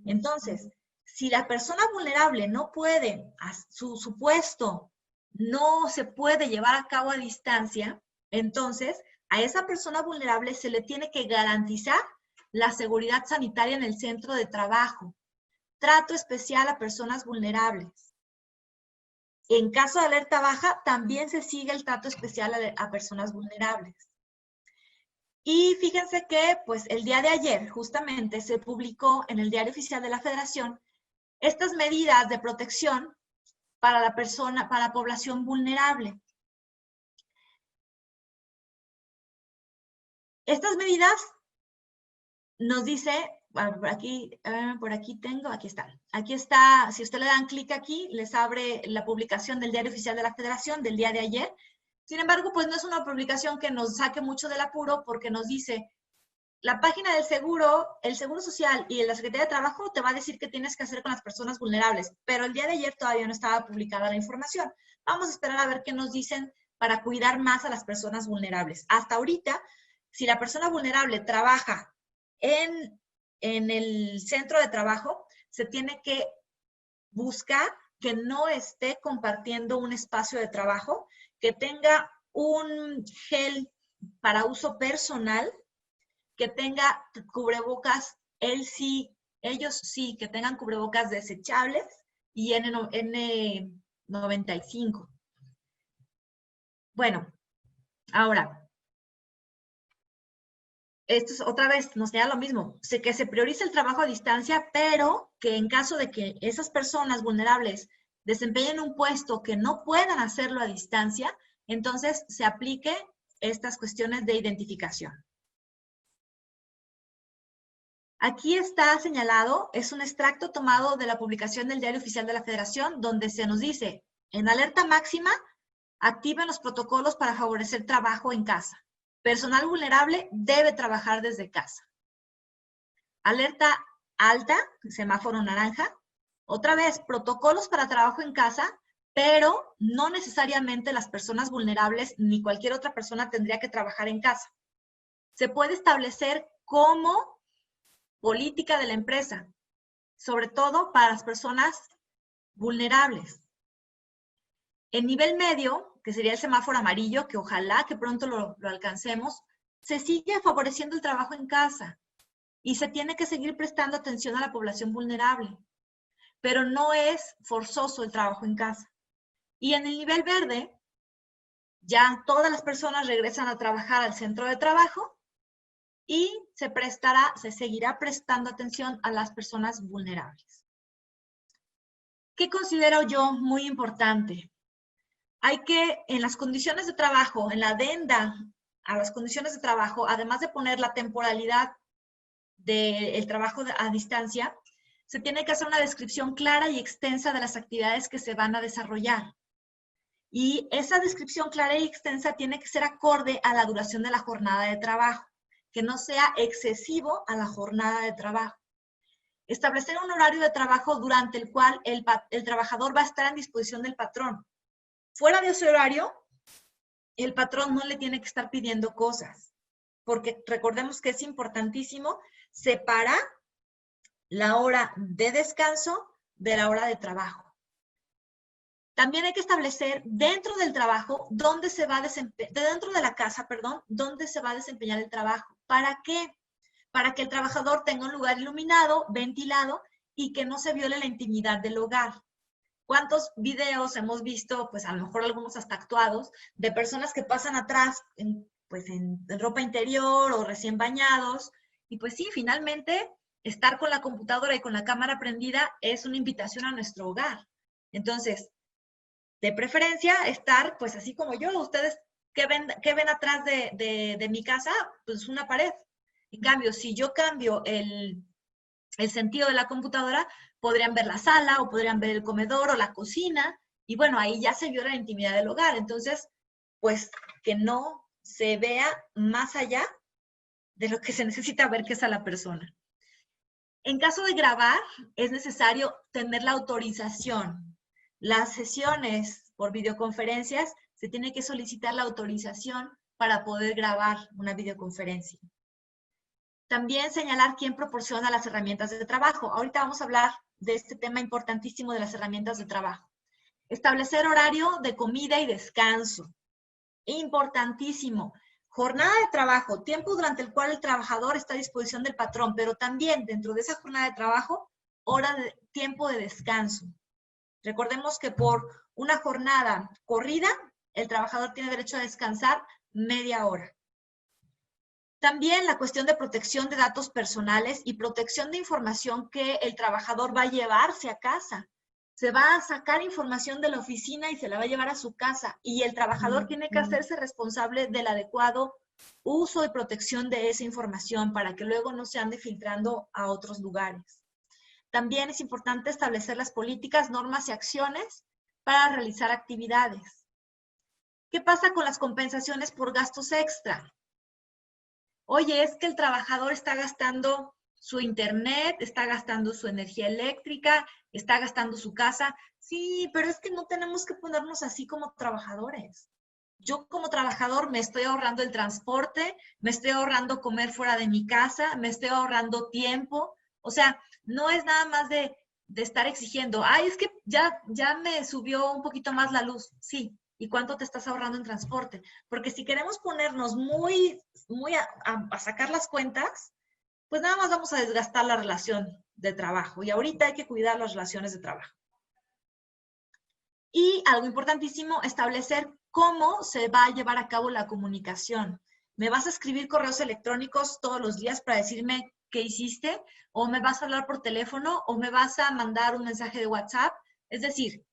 Entonces, si la persona vulnerable no puede, su puesto no se puede llevar a cabo a distancia, entonces a esa persona vulnerable se le tiene que garantizar la seguridad sanitaria en el centro de trabajo. Trato especial a personas vulnerables. En caso de alerta baja, también se sigue el trato especial a personas vulnerables. Y fíjense que, pues, el día de ayer, justamente, se publicó en el Diario Oficial de la Federación estas medidas de protección para la población vulnerable. Estas medidas nos dice, por aquí tengo, aquí está, si usted le dan clic aquí, les abre la publicación del Diario Oficial de la Federación del día de ayer. Sin embargo, pues no es una publicación que nos saque mucho del apuro porque nos dice, la página del seguro, el Seguro Social y la Secretaría de Trabajo te va a decir qué tienes que hacer con las personas vulnerables, pero el día de ayer todavía no estaba publicada la información. Vamos a esperar a ver qué nos dicen para cuidar más a las personas vulnerables. Hasta ahorita, si la persona vulnerable trabaja en el centro de trabajo, se tiene que buscar que no esté compartiendo un espacio de trabajo, que tenga un gel para uso personal, que tenga cubrebocas, ellos sí, que tengan cubrebocas desechables y N95. Bueno, ahora, esto es otra vez, nos queda lo mismo, que se priorice el trabajo a distancia, pero que en caso de que esas personas vulnerables desempeñen un puesto que no puedan hacerlo a distancia, entonces se aplique estas cuestiones de identificación. Aquí está señalado, es un extracto tomado de la publicación del Diario Oficial de la Federación, donde se nos dice, en alerta máxima, activen los protocolos para favorecer trabajo en casa. Personal vulnerable debe trabajar desde casa. Alerta alta, semáforo naranja. Otra vez, protocolos para trabajo en casa, pero no necesariamente las personas vulnerables ni cualquier otra persona tendría que trabajar en casa. Se puede establecer como política de la empresa, sobre todo para las personas vulnerables. En nivel medio, que sería el semáforo amarillo, que ojalá que pronto lo alcancemos, se sigue favoreciendo el trabajo en casa y se tiene que seguir prestando atención a la población vulnerable, pero no es forzoso el trabajo en casa. Y en el nivel verde, ya todas las personas regresan a trabajar al centro de trabajo y se seguirá prestando atención a las personas vulnerables. ¿Qué considero yo muy importante? Hay que, en las condiciones de trabajo, en la adenda a las condiciones de trabajo, además de poner la temporalidad del trabajo a distancia, se tiene que hacer una descripción clara y extensa de las actividades que se van a desarrollar. Y esa descripción clara y extensa tiene que ser acorde a la duración de la jornada de trabajo, que no sea excesivo a la jornada de trabajo. Establecer un horario de trabajo durante el cual el trabajador va a estar en disposición del patrón. Fuera de ese horario, el patrón no le tiene que estar pidiendo cosas, porque recordemos que es importantísimo separar la hora de descanso de la hora de trabajo. También hay que establecer dentro del trabajo dónde se va a dentro de la casa, perdón, dónde se va a desempeñar el trabajo. ¿Para qué? Para que el trabajador tenga un lugar iluminado, ventilado y que no se viole la intimidad del hogar. ¿Cuántos videos hemos visto, pues a lo mejor algunos hasta actuados, de personas que pasan atrás en ropa interior o recién bañados? Y pues sí, finalmente, estar con la computadora y con la cámara prendida es una invitación a nuestro hogar. Entonces, de preferencia, estar pues así como yo. Ustedes, ¿qué ven atrás de mi casa? Pues una pared. En cambio, si yo cambio el el sentido de la computadora, podrían ver la sala o podrían ver el comedor o la cocina, y bueno, ahí ya se viola la intimidad del hogar. Entonces, pues que no se vea más allá de lo que se necesita ver, que es a la persona. En caso de grabar, es necesario tener la autorización. Las sesiones por videoconferencias, se tiene que solicitar la autorización para poder grabar una videoconferencia. También señalar quién proporciona las herramientas de trabajo. Ahorita vamos a hablar de este tema importantísimo de las herramientas de trabajo. Establecer horario de comida y descanso. Importantísimo. Jornada de trabajo, tiempo durante el cual el trabajador está a disposición del patrón, pero también dentro de esa jornada de trabajo, tiempo de descanso. Recordemos que por una jornada corrida, el trabajador tiene derecho a descansar media hora. También la cuestión de protección de datos personales y protección de información que el trabajador va a llevarse a casa. Se va a sacar información de la oficina y se la va a llevar a su casa, y el trabajador tiene que hacerse responsable del adecuado uso y protección de esa información para que luego no se ande filtrando a otros lugares. También es importante establecer las políticas, normas y acciones para realizar actividades. ¿Qué pasa con las compensaciones por gastos extra? Oye, es que el trabajador está gastando su internet, está gastando su energía eléctrica, está gastando su casa. Sí, pero es que no tenemos que ponernos así como trabajadores. Yo como trabajador me estoy ahorrando el transporte, me estoy ahorrando comer fuera de mi casa, me estoy ahorrando tiempo. O sea, no es nada más de estar exigiendo, ay, es que ya me subió un poquito más la luz. Sí, ¿y cuánto te estás ahorrando en transporte? Porque si queremos ponernos muy a sacar las cuentas, pues nada más vamos a desgastar la relación de trabajo. Y ahorita hay que cuidar las relaciones de trabajo. Y algo importantísimo, establecer cómo se va a llevar a cabo la comunicación. ¿Me vas a escribir correos electrónicos todos los días para decirme qué hiciste? ¿O me vas a hablar por teléfono? ¿O me vas a mandar un mensaje de WhatsApp? Es decir,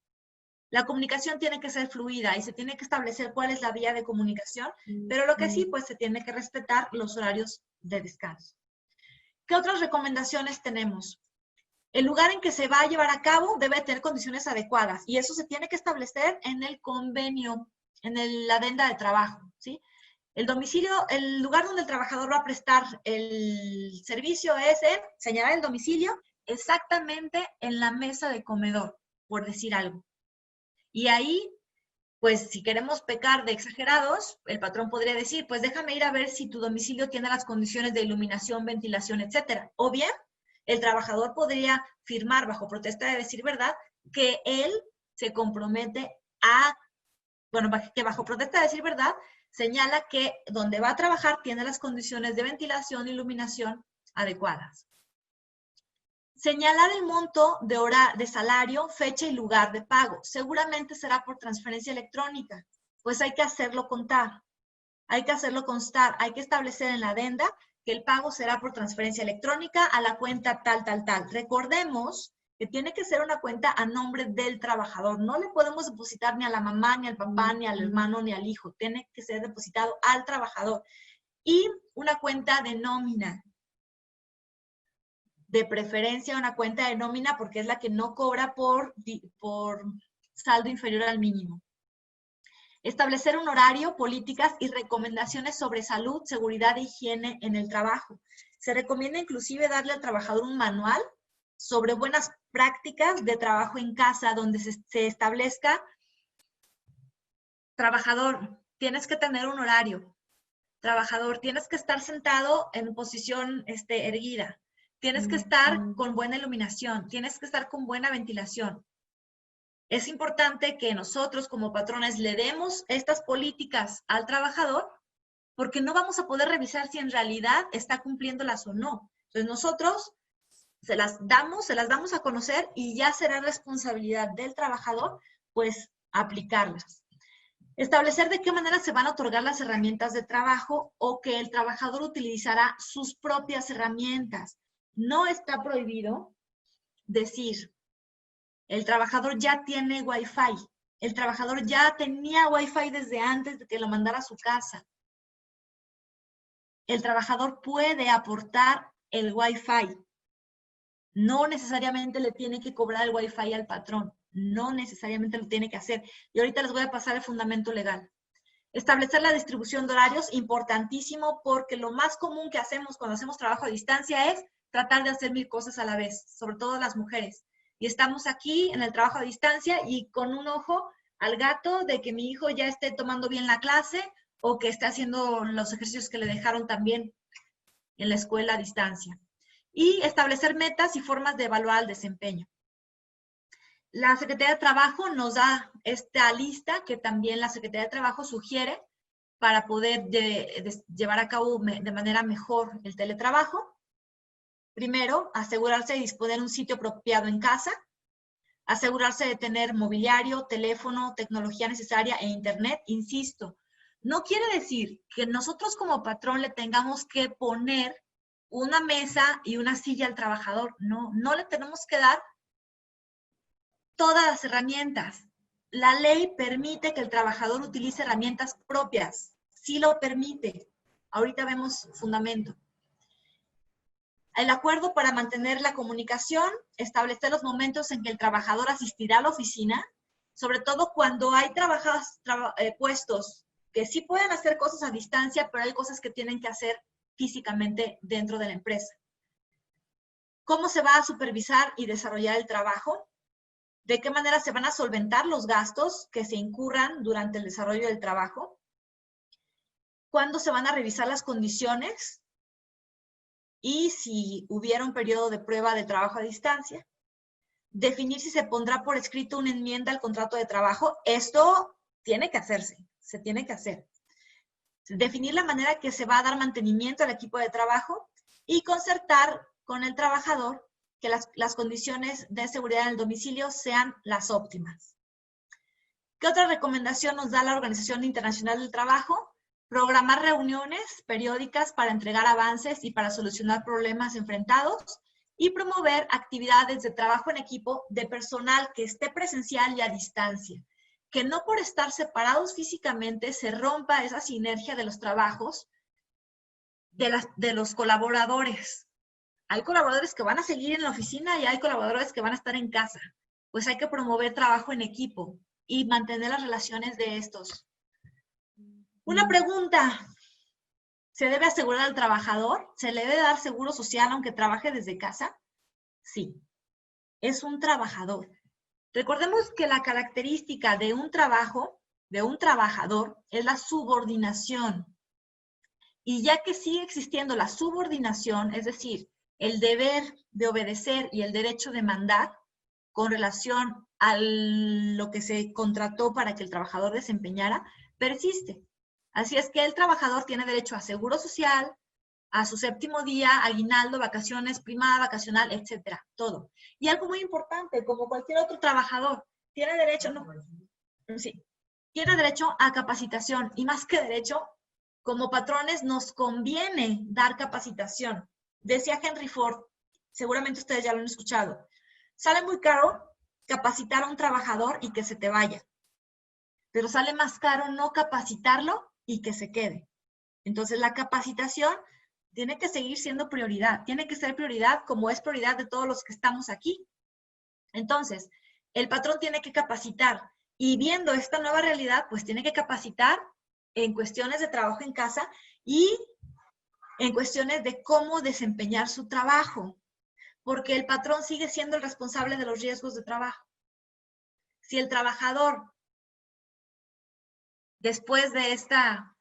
la comunicación tiene que ser fluida y se tiene que establecer cuál es la vía de comunicación, pero lo que sí, pues se tiene que respetar los horarios de descanso. ¿Qué otras recomendaciones tenemos? El lugar en que se va a llevar a cabo debe tener condiciones adecuadas, y eso se tiene que establecer en el convenio, en la adenda de trabajo, ¿sí? El domicilio, el lugar donde el trabajador va a prestar el servicio es señalar el domicilio exactamente en la mesa de comedor, por decir algo. Y ahí, pues si queremos pecar de exagerados, el patrón podría decir, pues déjame ir a ver si tu domicilio tiene las condiciones de iluminación, ventilación, etcétera. O bien, el trabajador podría firmar bajo protesta de decir verdad que él se compromete que bajo protesta de decir verdad señala que donde va a trabajar tiene las condiciones de ventilación e iluminación adecuadas. Señalar el monto de salario, fecha y lugar de pago. Seguramente será por transferencia electrónica, pues hay que hacerlo contar, hay que hacerlo constar, hay que establecer en la adenda que el pago será por transferencia electrónica a la cuenta tal. Recordemos que tiene que ser una cuenta a nombre del trabajador. No le podemos depositar ni a la mamá, ni al papá, ni al hermano, ni al hijo. Tiene que ser depositado al trabajador. Y una cuenta de nómina. De preferencia una cuenta de nómina porque es la que no cobra por saldo inferior al mínimo. Establecer un horario, políticas y recomendaciones sobre salud, seguridad e higiene en el trabajo. Se recomienda inclusive darle al trabajador un manual sobre buenas prácticas de trabajo en casa, donde se establezca, trabajador, tienes que tener un horario. Trabajador, tienes que estar sentado en posición erguida. Tienes que estar con buena iluminación, tienes que estar con buena ventilación. Es importante que nosotros como patrones le demos estas políticas al trabajador porque no vamos a poder revisar si en realidad está cumpliéndolas o no. Entonces nosotros se las damos a conocer y ya será responsabilidad del trabajador pues aplicarlas. Establecer de qué manera se van a otorgar las herramientas de trabajo o que el trabajador utilizará sus propias herramientas. No está prohibido decir, el trabajador ya tiene Wi-Fi, el trabajador ya tenía Wi-Fi desde antes de que lo mandara a su casa. El trabajador puede aportar el Wi-Fi. No necesariamente le tiene que cobrar el Wi-Fi al patrón. No necesariamente lo tiene que hacer. Y ahorita les voy a pasar el fundamento legal. Establecer la distribución de horarios, importantísimo, porque lo más común que hacemos cuando hacemos trabajo a distancia es tratar de hacer 1000 cosas a la vez, sobre todo las mujeres. Y estamos aquí en el trabajo a distancia y con un ojo al gato de que mi hijo ya esté tomando bien la clase o que esté haciendo los ejercicios que le dejaron también en la escuela a distancia. Y establecer metas y formas de evaluar el desempeño. La Secretaría de Trabajo nos da esta lista que también la Secretaría de Trabajo sugiere para poder llevar a cabo de manera mejor el teletrabajo. Primero, asegurarse de disponer de un sitio apropiado en casa, asegurarse de tener mobiliario, teléfono, tecnología necesaria e internet. Insisto, no quiere decir que nosotros como patrón le tengamos que poner una mesa y una silla al trabajador. No, no le tenemos que dar todas las herramientas. La ley permite que el trabajador utilice herramientas propias. Sí lo permite. Ahorita vemos fundamento. El acuerdo para mantener la comunicación, establecer los momentos en que el trabajador asistirá a la oficina, sobre todo cuando hay puestos que sí pueden hacer cosas a distancia, pero hay cosas que tienen que hacer físicamente dentro de la empresa. ¿Cómo se va a supervisar y desarrollar el trabajo? ¿De qué manera se van a solventar los gastos que se incurran durante el desarrollo del trabajo? ¿Cuándo se van a revisar las condiciones? Y si hubiera un periodo de prueba de trabajo a distancia. Definir si se pondrá por escrito una enmienda al contrato de trabajo. Esto tiene que hacerse, se tiene que hacer. Definir la manera que se va a dar mantenimiento al equipo de trabajo y concertar con el trabajador que las condiciones de seguridad en el domicilio sean las óptimas. ¿Qué otra recomendación nos da la Organización Internacional del Trabajo? Programar reuniones periódicas para entregar avances y para solucionar problemas enfrentados y promover actividades de trabajo en equipo de personal que esté presencial y a distancia. Que no por estar separados físicamente se rompa esa sinergia de los trabajos de los colaboradores. Hay colaboradores que van a seguir en la oficina y hay colaboradores que van a estar en casa. Pues hay que promover trabajo en equipo y mantener las relaciones de estos. Una pregunta. ¿Se debe asegurar al trabajador? ¿Se le debe dar seguro social aunque trabaje desde casa? Sí. Es un trabajador. Recordemos que la característica de un trabajo, de un trabajador, es la subordinación. Y ya que sigue existiendo la subordinación, es decir, el deber de obedecer y el derecho de mandar con relación a lo que se contrató para que el trabajador desempeñara, persiste. Así es que el trabajador tiene derecho a seguro social, a su séptimo día, aguinaldo, vacaciones, prima vacacional, etcétera, todo. Y algo muy importante, como cualquier otro trabajador, tiene derecho, tiene derecho a capacitación y más que derecho, como patrones nos conviene dar capacitación. Decía Henry Ford, seguramente ustedes ya lo han escuchado, sale muy caro capacitar a un trabajador y que se te vaya, pero sale más caro no capacitarlo y que se quede. Entonces la capacitación tiene que seguir siendo prioridad, tiene que ser prioridad como es prioridad de todos los que estamos aquí. Entonces, el patrón tiene que capacitar y viendo esta nueva realidad, pues tiene que capacitar en cuestiones de trabajo en casa y en cuestiones de cómo desempeñar su trabajo, porque el patrón sigue siendo el responsable de los riesgos de trabajo. Si el trabajador, después de esta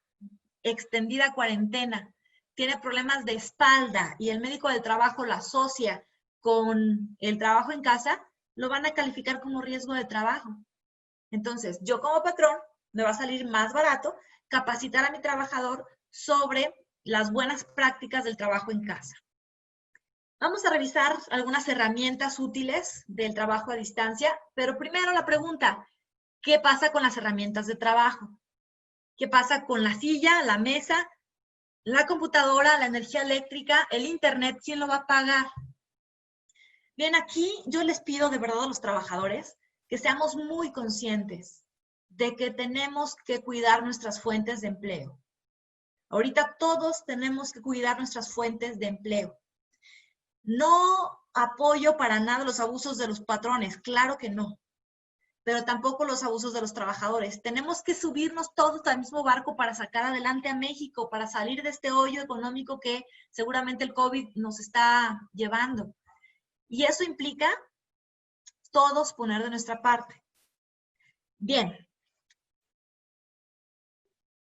extendida cuarentena, tiene problemas de espalda y el médico del trabajo lo asocia con el trabajo en casa, lo van a calificar como riesgo de trabajo. Entonces, yo como patrón, me va a salir más barato capacitar a mi trabajador sobre las buenas prácticas del trabajo en casa. Vamos a revisar algunas herramientas útiles del trabajo a distancia, pero primero la pregunta, ¿qué pasa con las herramientas de trabajo? ¿Qué pasa con la silla, la mesa, la computadora, la energía eléctrica, el internet? ¿Quién lo va a pagar? Bien, aquí yo les pido de verdad a los trabajadores que seamos muy conscientes de que tenemos que cuidar nuestras fuentes de empleo. Ahorita todos tenemos que cuidar nuestras fuentes de empleo. No apoyo para nada los abusos de los patrones, claro que no, pero tampoco los abusos de los trabajadores. Tenemos que subirnos todos al mismo barco para sacar adelante a México, para salir de este hoyo económico que seguramente el COVID nos está llevando. Y eso implica todos poner de nuestra parte. Bien.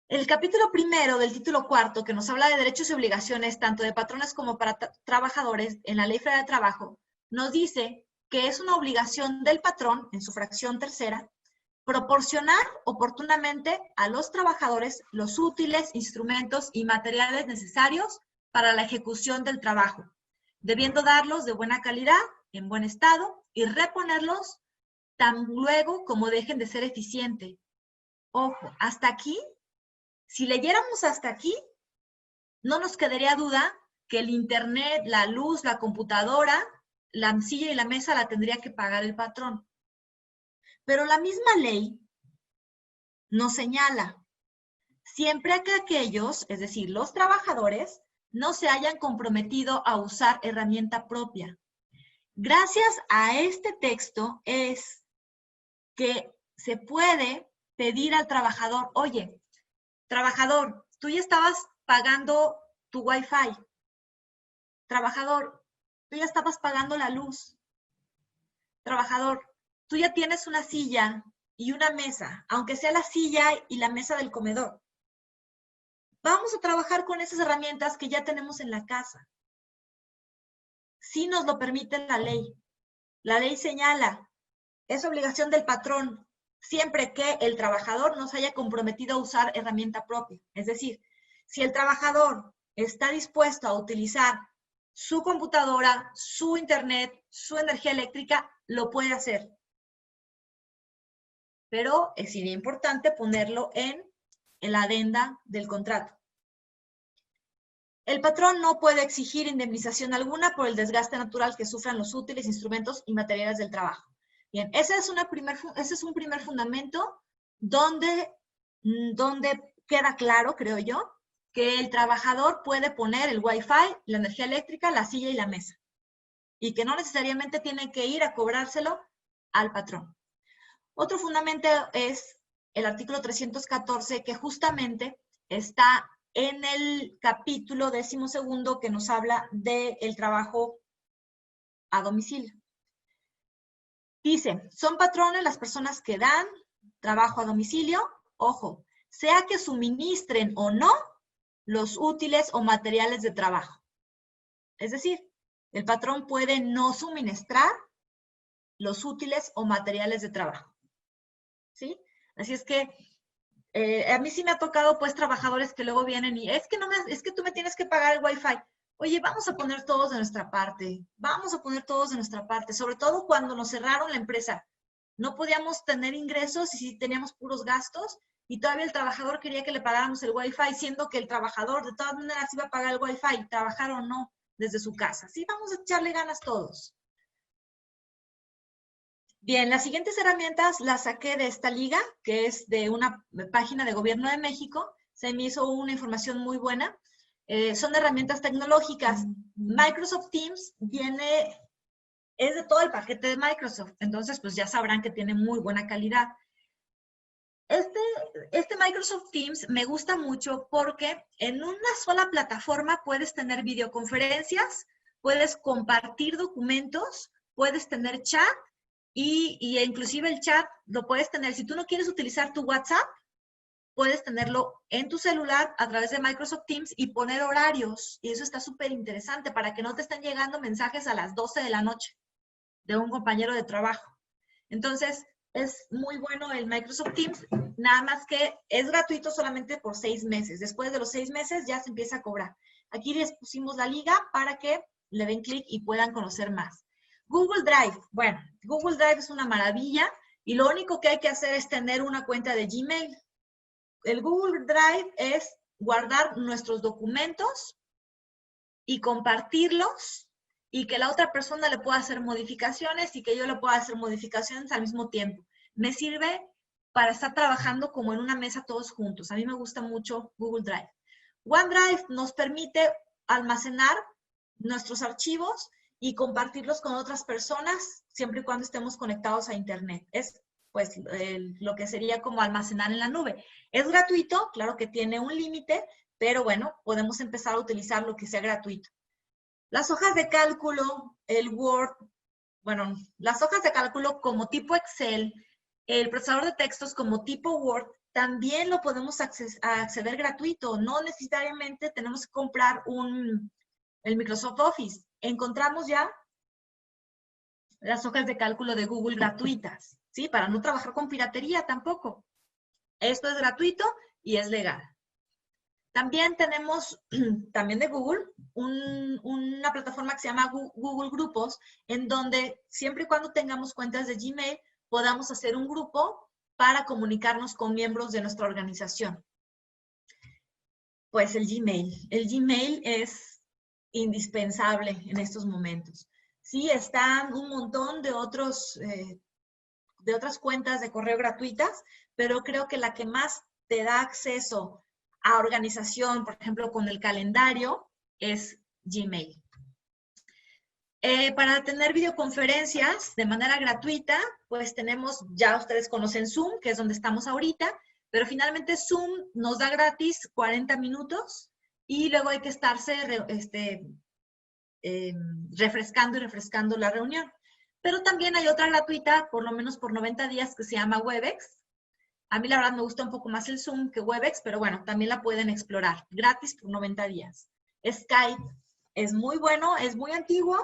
El capítulo primero del título cuarto, que nos habla de derechos y obligaciones tanto de patrones como para trabajadores en la Ley Federal de Trabajo, nos dice que es una obligación del patrón, en su fracción tercera, proporcionar oportunamente a los trabajadores los útiles, instrumentos y materiales necesarios para la ejecución del trabajo, debiendo darlos de buena calidad, en buen estado, y reponerlos tan luego como dejen de ser eficientes. Ojo, hasta aquí, si leyéramos hasta aquí, no nos quedaría duda que el internet, la luz, la computadora, la silla y la mesa la tendría que pagar el patrón. Pero la misma ley nos señala, siempre que aquellos, es decir, los trabajadores, no se hayan comprometido a usar herramienta propia. Gracias a este texto es que se puede pedir al trabajador, oye, trabajador, tú ya estabas pagando tu Wi-Fi. Trabajador, tú ya estabas pagando la luz. Trabajador, tú ya tienes una silla y una mesa, aunque sea la silla y la mesa del comedor. Vamos a trabajar con esas herramientas que ya tenemos en la casa. Sí nos lo permite la ley. La ley señala, es obligación del patrón, siempre que el trabajador no se haya comprometido a usar herramienta propia. Es decir, si el trabajador está dispuesto a utilizar su computadora, su internet, su energía eléctrica, lo puede hacer. Pero sería importante ponerlo en la adenda del contrato. El patrón no puede exigir indemnización alguna por el desgaste natural que sufran los útiles, instrumentos y materiales del trabajo. Bien, ese es un primer fundamento donde queda claro, creo yo, que el trabajador puede poner el Wi-Fi, la energía eléctrica, la silla y la mesa. Y que no necesariamente tiene que ir a cobrárselo al patrón. Otro fundamento es el artículo 314, que justamente está en el capítulo 12 que nos habla del trabajo a domicilio. Dice, son patrones las personas que dan trabajo a domicilio, ojo, sea que suministren o no los útiles o materiales de trabajo. Es decir, el patrón puede no suministrar los útiles o materiales de trabajo. ¿Sí? Así es que a mí sí me ha tocado pues trabajadores que luego vienen y es que tú me tienes que pagar el Wi-Fi. Oye, vamos a poner todos de nuestra parte, sobre todo cuando nos cerraron la empresa. No podíamos tener ingresos y sí teníamos puros gastos y todavía el trabajador quería que le pagáramos el Wi-Fi, siendo que el trabajador de todas maneras iba a pagar el Wi-Fi, trabajar o no, desde su casa. Sí, vamos a echarle ganas todos. Bien, las siguientes herramientas las saqué de esta liga, que es de una página de Gobierno de México. Se me hizo una información muy buena. Son herramientas tecnológicas. Microsoft Teams es de todo el paquete de Microsoft. Entonces, pues ya sabrán que tiene muy buena calidad. Este Microsoft Teams me gusta mucho porque en una sola plataforma puedes tener videoconferencias, puedes compartir documentos, puedes tener chat, y inclusive el chat lo puedes tener, si tú no quieres utilizar tu WhatsApp, puedes tenerlo en tu celular a través de Microsoft Teams y poner horarios. Y eso está súper interesante para que no te estén llegando mensajes a las 12 de la noche de un compañero de trabajo. Entonces, es muy bueno el Microsoft Teams, nada más que es gratuito solamente por 6 meses. Después de los 6 meses ya se empieza a cobrar. Aquí les pusimos la liga para que le den clic y puedan conocer más. Google Drive. Bueno, Google Drive es una maravilla y lo único que hay que hacer es tener una cuenta de Gmail. El Google Drive es guardar nuestros documentos y compartirlos y que la otra persona le pueda hacer modificaciones y que yo le pueda hacer modificaciones al mismo tiempo. Me sirve para estar trabajando como en una mesa todos juntos. A mí me gusta mucho Google Drive. OneDrive nos permite almacenar nuestros archivos y compartirlos con otras personas, siempre y cuando estemos conectados a Internet. Es pues lo que sería como almacenar en la nube. Es gratuito, claro que tiene un límite, pero bueno, podemos empezar a utilizar lo que sea gratuito. Las hojas de cálculo, el Word, bueno, las hojas de cálculo como tipo Excel, el procesador de textos como tipo Word, también lo podemos acceder gratuito. No necesariamente tenemos que comprar el Microsoft Office. Encontramos ya las hojas de cálculo de Google gratuitas, ¿sí? Para no trabajar con piratería tampoco. Esto es gratuito y es legal. También tenemos, también de Google, una plataforma que se llama Google Grupos, en donde siempre y cuando tengamos cuentas de Gmail, podamos hacer un grupo para comunicarnos con miembros de nuestra organización. Pues el Gmail. El Gmail es indispensable en estos momentos. Sí, están un montón de otras cuentas de correo gratuitas, pero creo que la que más te da acceso a organización, por ejemplo, con el calendario, es Gmail. Para tener videoconferencias de manera gratuita, pues tenemos, ya ustedes conocen Zoom, que es donde estamos ahorita, pero finalmente Zoom nos da gratis 40 minutos y luego hay que estarse refrescando y refrescando la reunión. Pero también hay otra gratuita, por lo menos por 90 días, que se llama Webex. A mí la verdad me gusta un poco más el Zoom que Webex, pero bueno, también la pueden explorar, gratis por 90 días. Skype es muy bueno, es muy antiguo,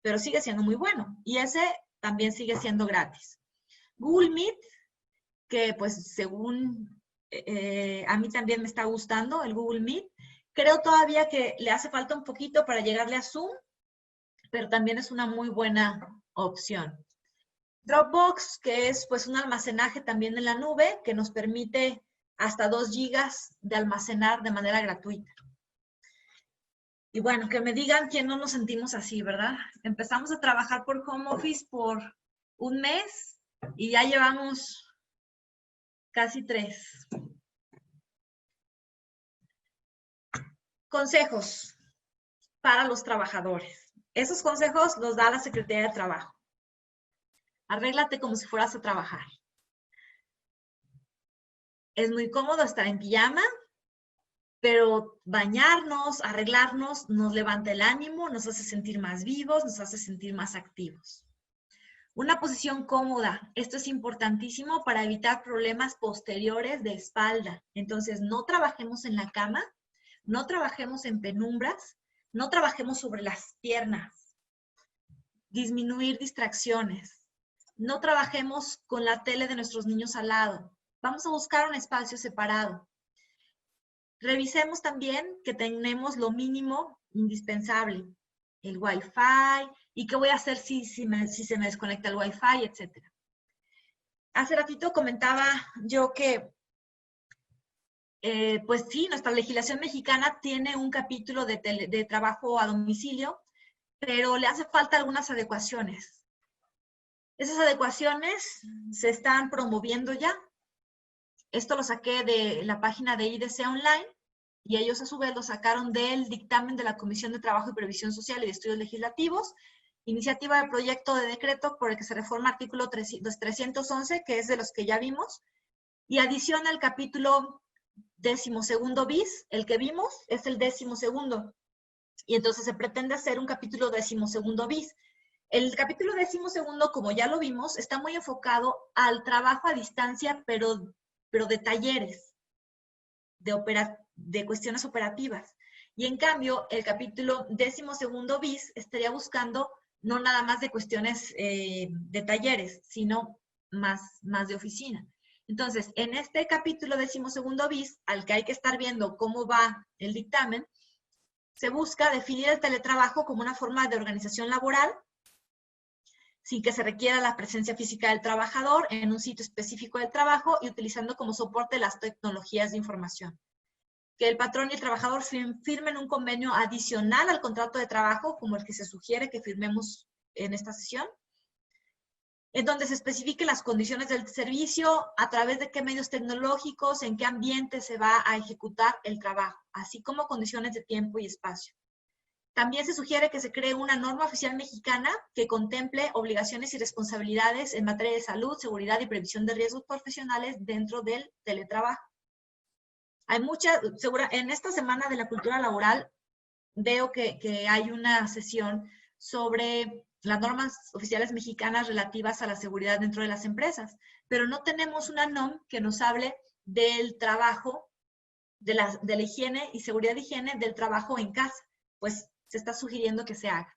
pero sigue siendo muy bueno. Y ese también sigue siendo gratis. Google Meet, que pues según a mí también me está gustando el Google Meet. Creo todavía que le hace falta un poquito para llegarle a Zoom, pero también es una muy buena opción. Dropbox, que es pues un almacenaje también en la nube, que nos permite hasta 2 gigas de almacenar de manera gratuita. Y bueno, que me digan quién no nos sentimos así, ¿verdad? Empezamos a trabajar por home office por un mes y ya llevamos casi 3. Consejos para los trabajadores. Esos consejos los da la Secretaría de Trabajo. Arréglate como si fueras a trabajar. Es muy cómodo estar en pijama, pero bañarnos, arreglarnos, nos levanta el ánimo, nos hace sentir más vivos, nos hace sentir más activos. Una posición cómoda. Esto es importantísimo para evitar problemas posteriores de espalda. Entonces, no trabajemos en la cama, no trabajemos en penumbras, no trabajemos sobre las piernas. Disminuir distracciones. No trabajemos con la tele de nuestros niños al lado. Vamos a buscar un espacio separado. Revisemos también que tenemos lo mínimo indispensable, el Wi-Fi, y qué voy a hacer si se me desconecta el Wi-Fi, etc. Hace ratito comentaba yo que, pues sí, nuestra legislación mexicana tiene un capítulo de trabajo a domicilio, pero le hace falta algunas adecuaciones. Esas adecuaciones se están promoviendo ya. Esto lo saqué de la página de IDC Online y ellos a su vez lo sacaron del dictamen de la Comisión de Trabajo y Previsión Social y de Estudios Legislativos, iniciativa de proyecto de decreto por el que se reforma artículo 311, que es de los que ya vimos, y adiciona el capítulo 12º bis, el que vimos es el 12º, y entonces se pretende hacer un capítulo 12º bis. El capítulo 12º, como ya lo vimos, está muy enfocado al trabajo a distancia, pero de talleres, de cuestiones operativas. Y en cambio, el capítulo 12º bis estaría buscando no nada más de cuestiones de talleres, sino más de oficina. Entonces, en este capítulo 12º bis, al que hay que estar viendo cómo va el dictamen, se busca definir el teletrabajo como una forma de organización laboral sin que se requiera la presencia física del trabajador en un sitio específico del trabajo y utilizando como soporte las tecnologías de información. Que el patrón y el trabajador firmen un convenio adicional al contrato de trabajo, como el que se sugiere que firmemos en esta sesión, en donde se especifiquen las condiciones del servicio, a través de qué medios tecnológicos, en qué ambiente se va a ejecutar el trabajo, así como condiciones de tiempo y espacio. También se sugiere que se cree una norma oficial mexicana que contemple obligaciones y responsabilidades en materia de salud, seguridad y previsión de riesgos profesionales dentro del teletrabajo. Hay en esta semana de la cultura laboral veo que hay una sesión sobre las normas oficiales mexicanas relativas a la seguridad dentro de las empresas, pero no tenemos una NOM que nos hable del trabajo, de la higiene y seguridad de higiene del trabajo en casa. Pues se está sugiriendo que se haga.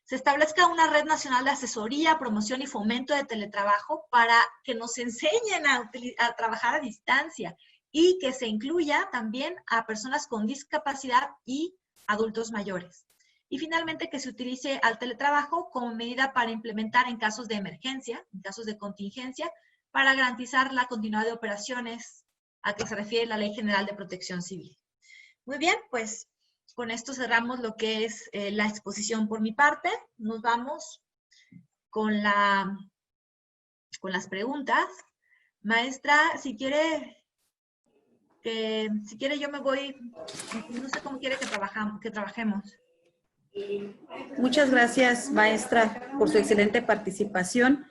Se establezca una red nacional de asesoría, promoción y fomento de teletrabajo para que nos enseñen a trabajar a distancia y que se incluya también a personas con discapacidad y adultos mayores. Y finalmente que se utilice al teletrabajo como medida para implementar en casos de emergencia, en casos de contingencia, para garantizar la continuidad de operaciones a que se refiere la Ley General de Protección Civil. Muy bien, pues con esto cerramos lo que es la exposición por mi parte. Nos vamos con las preguntas. Maestra, si quiere yo me voy, no sé cómo quiere que trabajemos. Muchas gracias, maestra, por su excelente participación.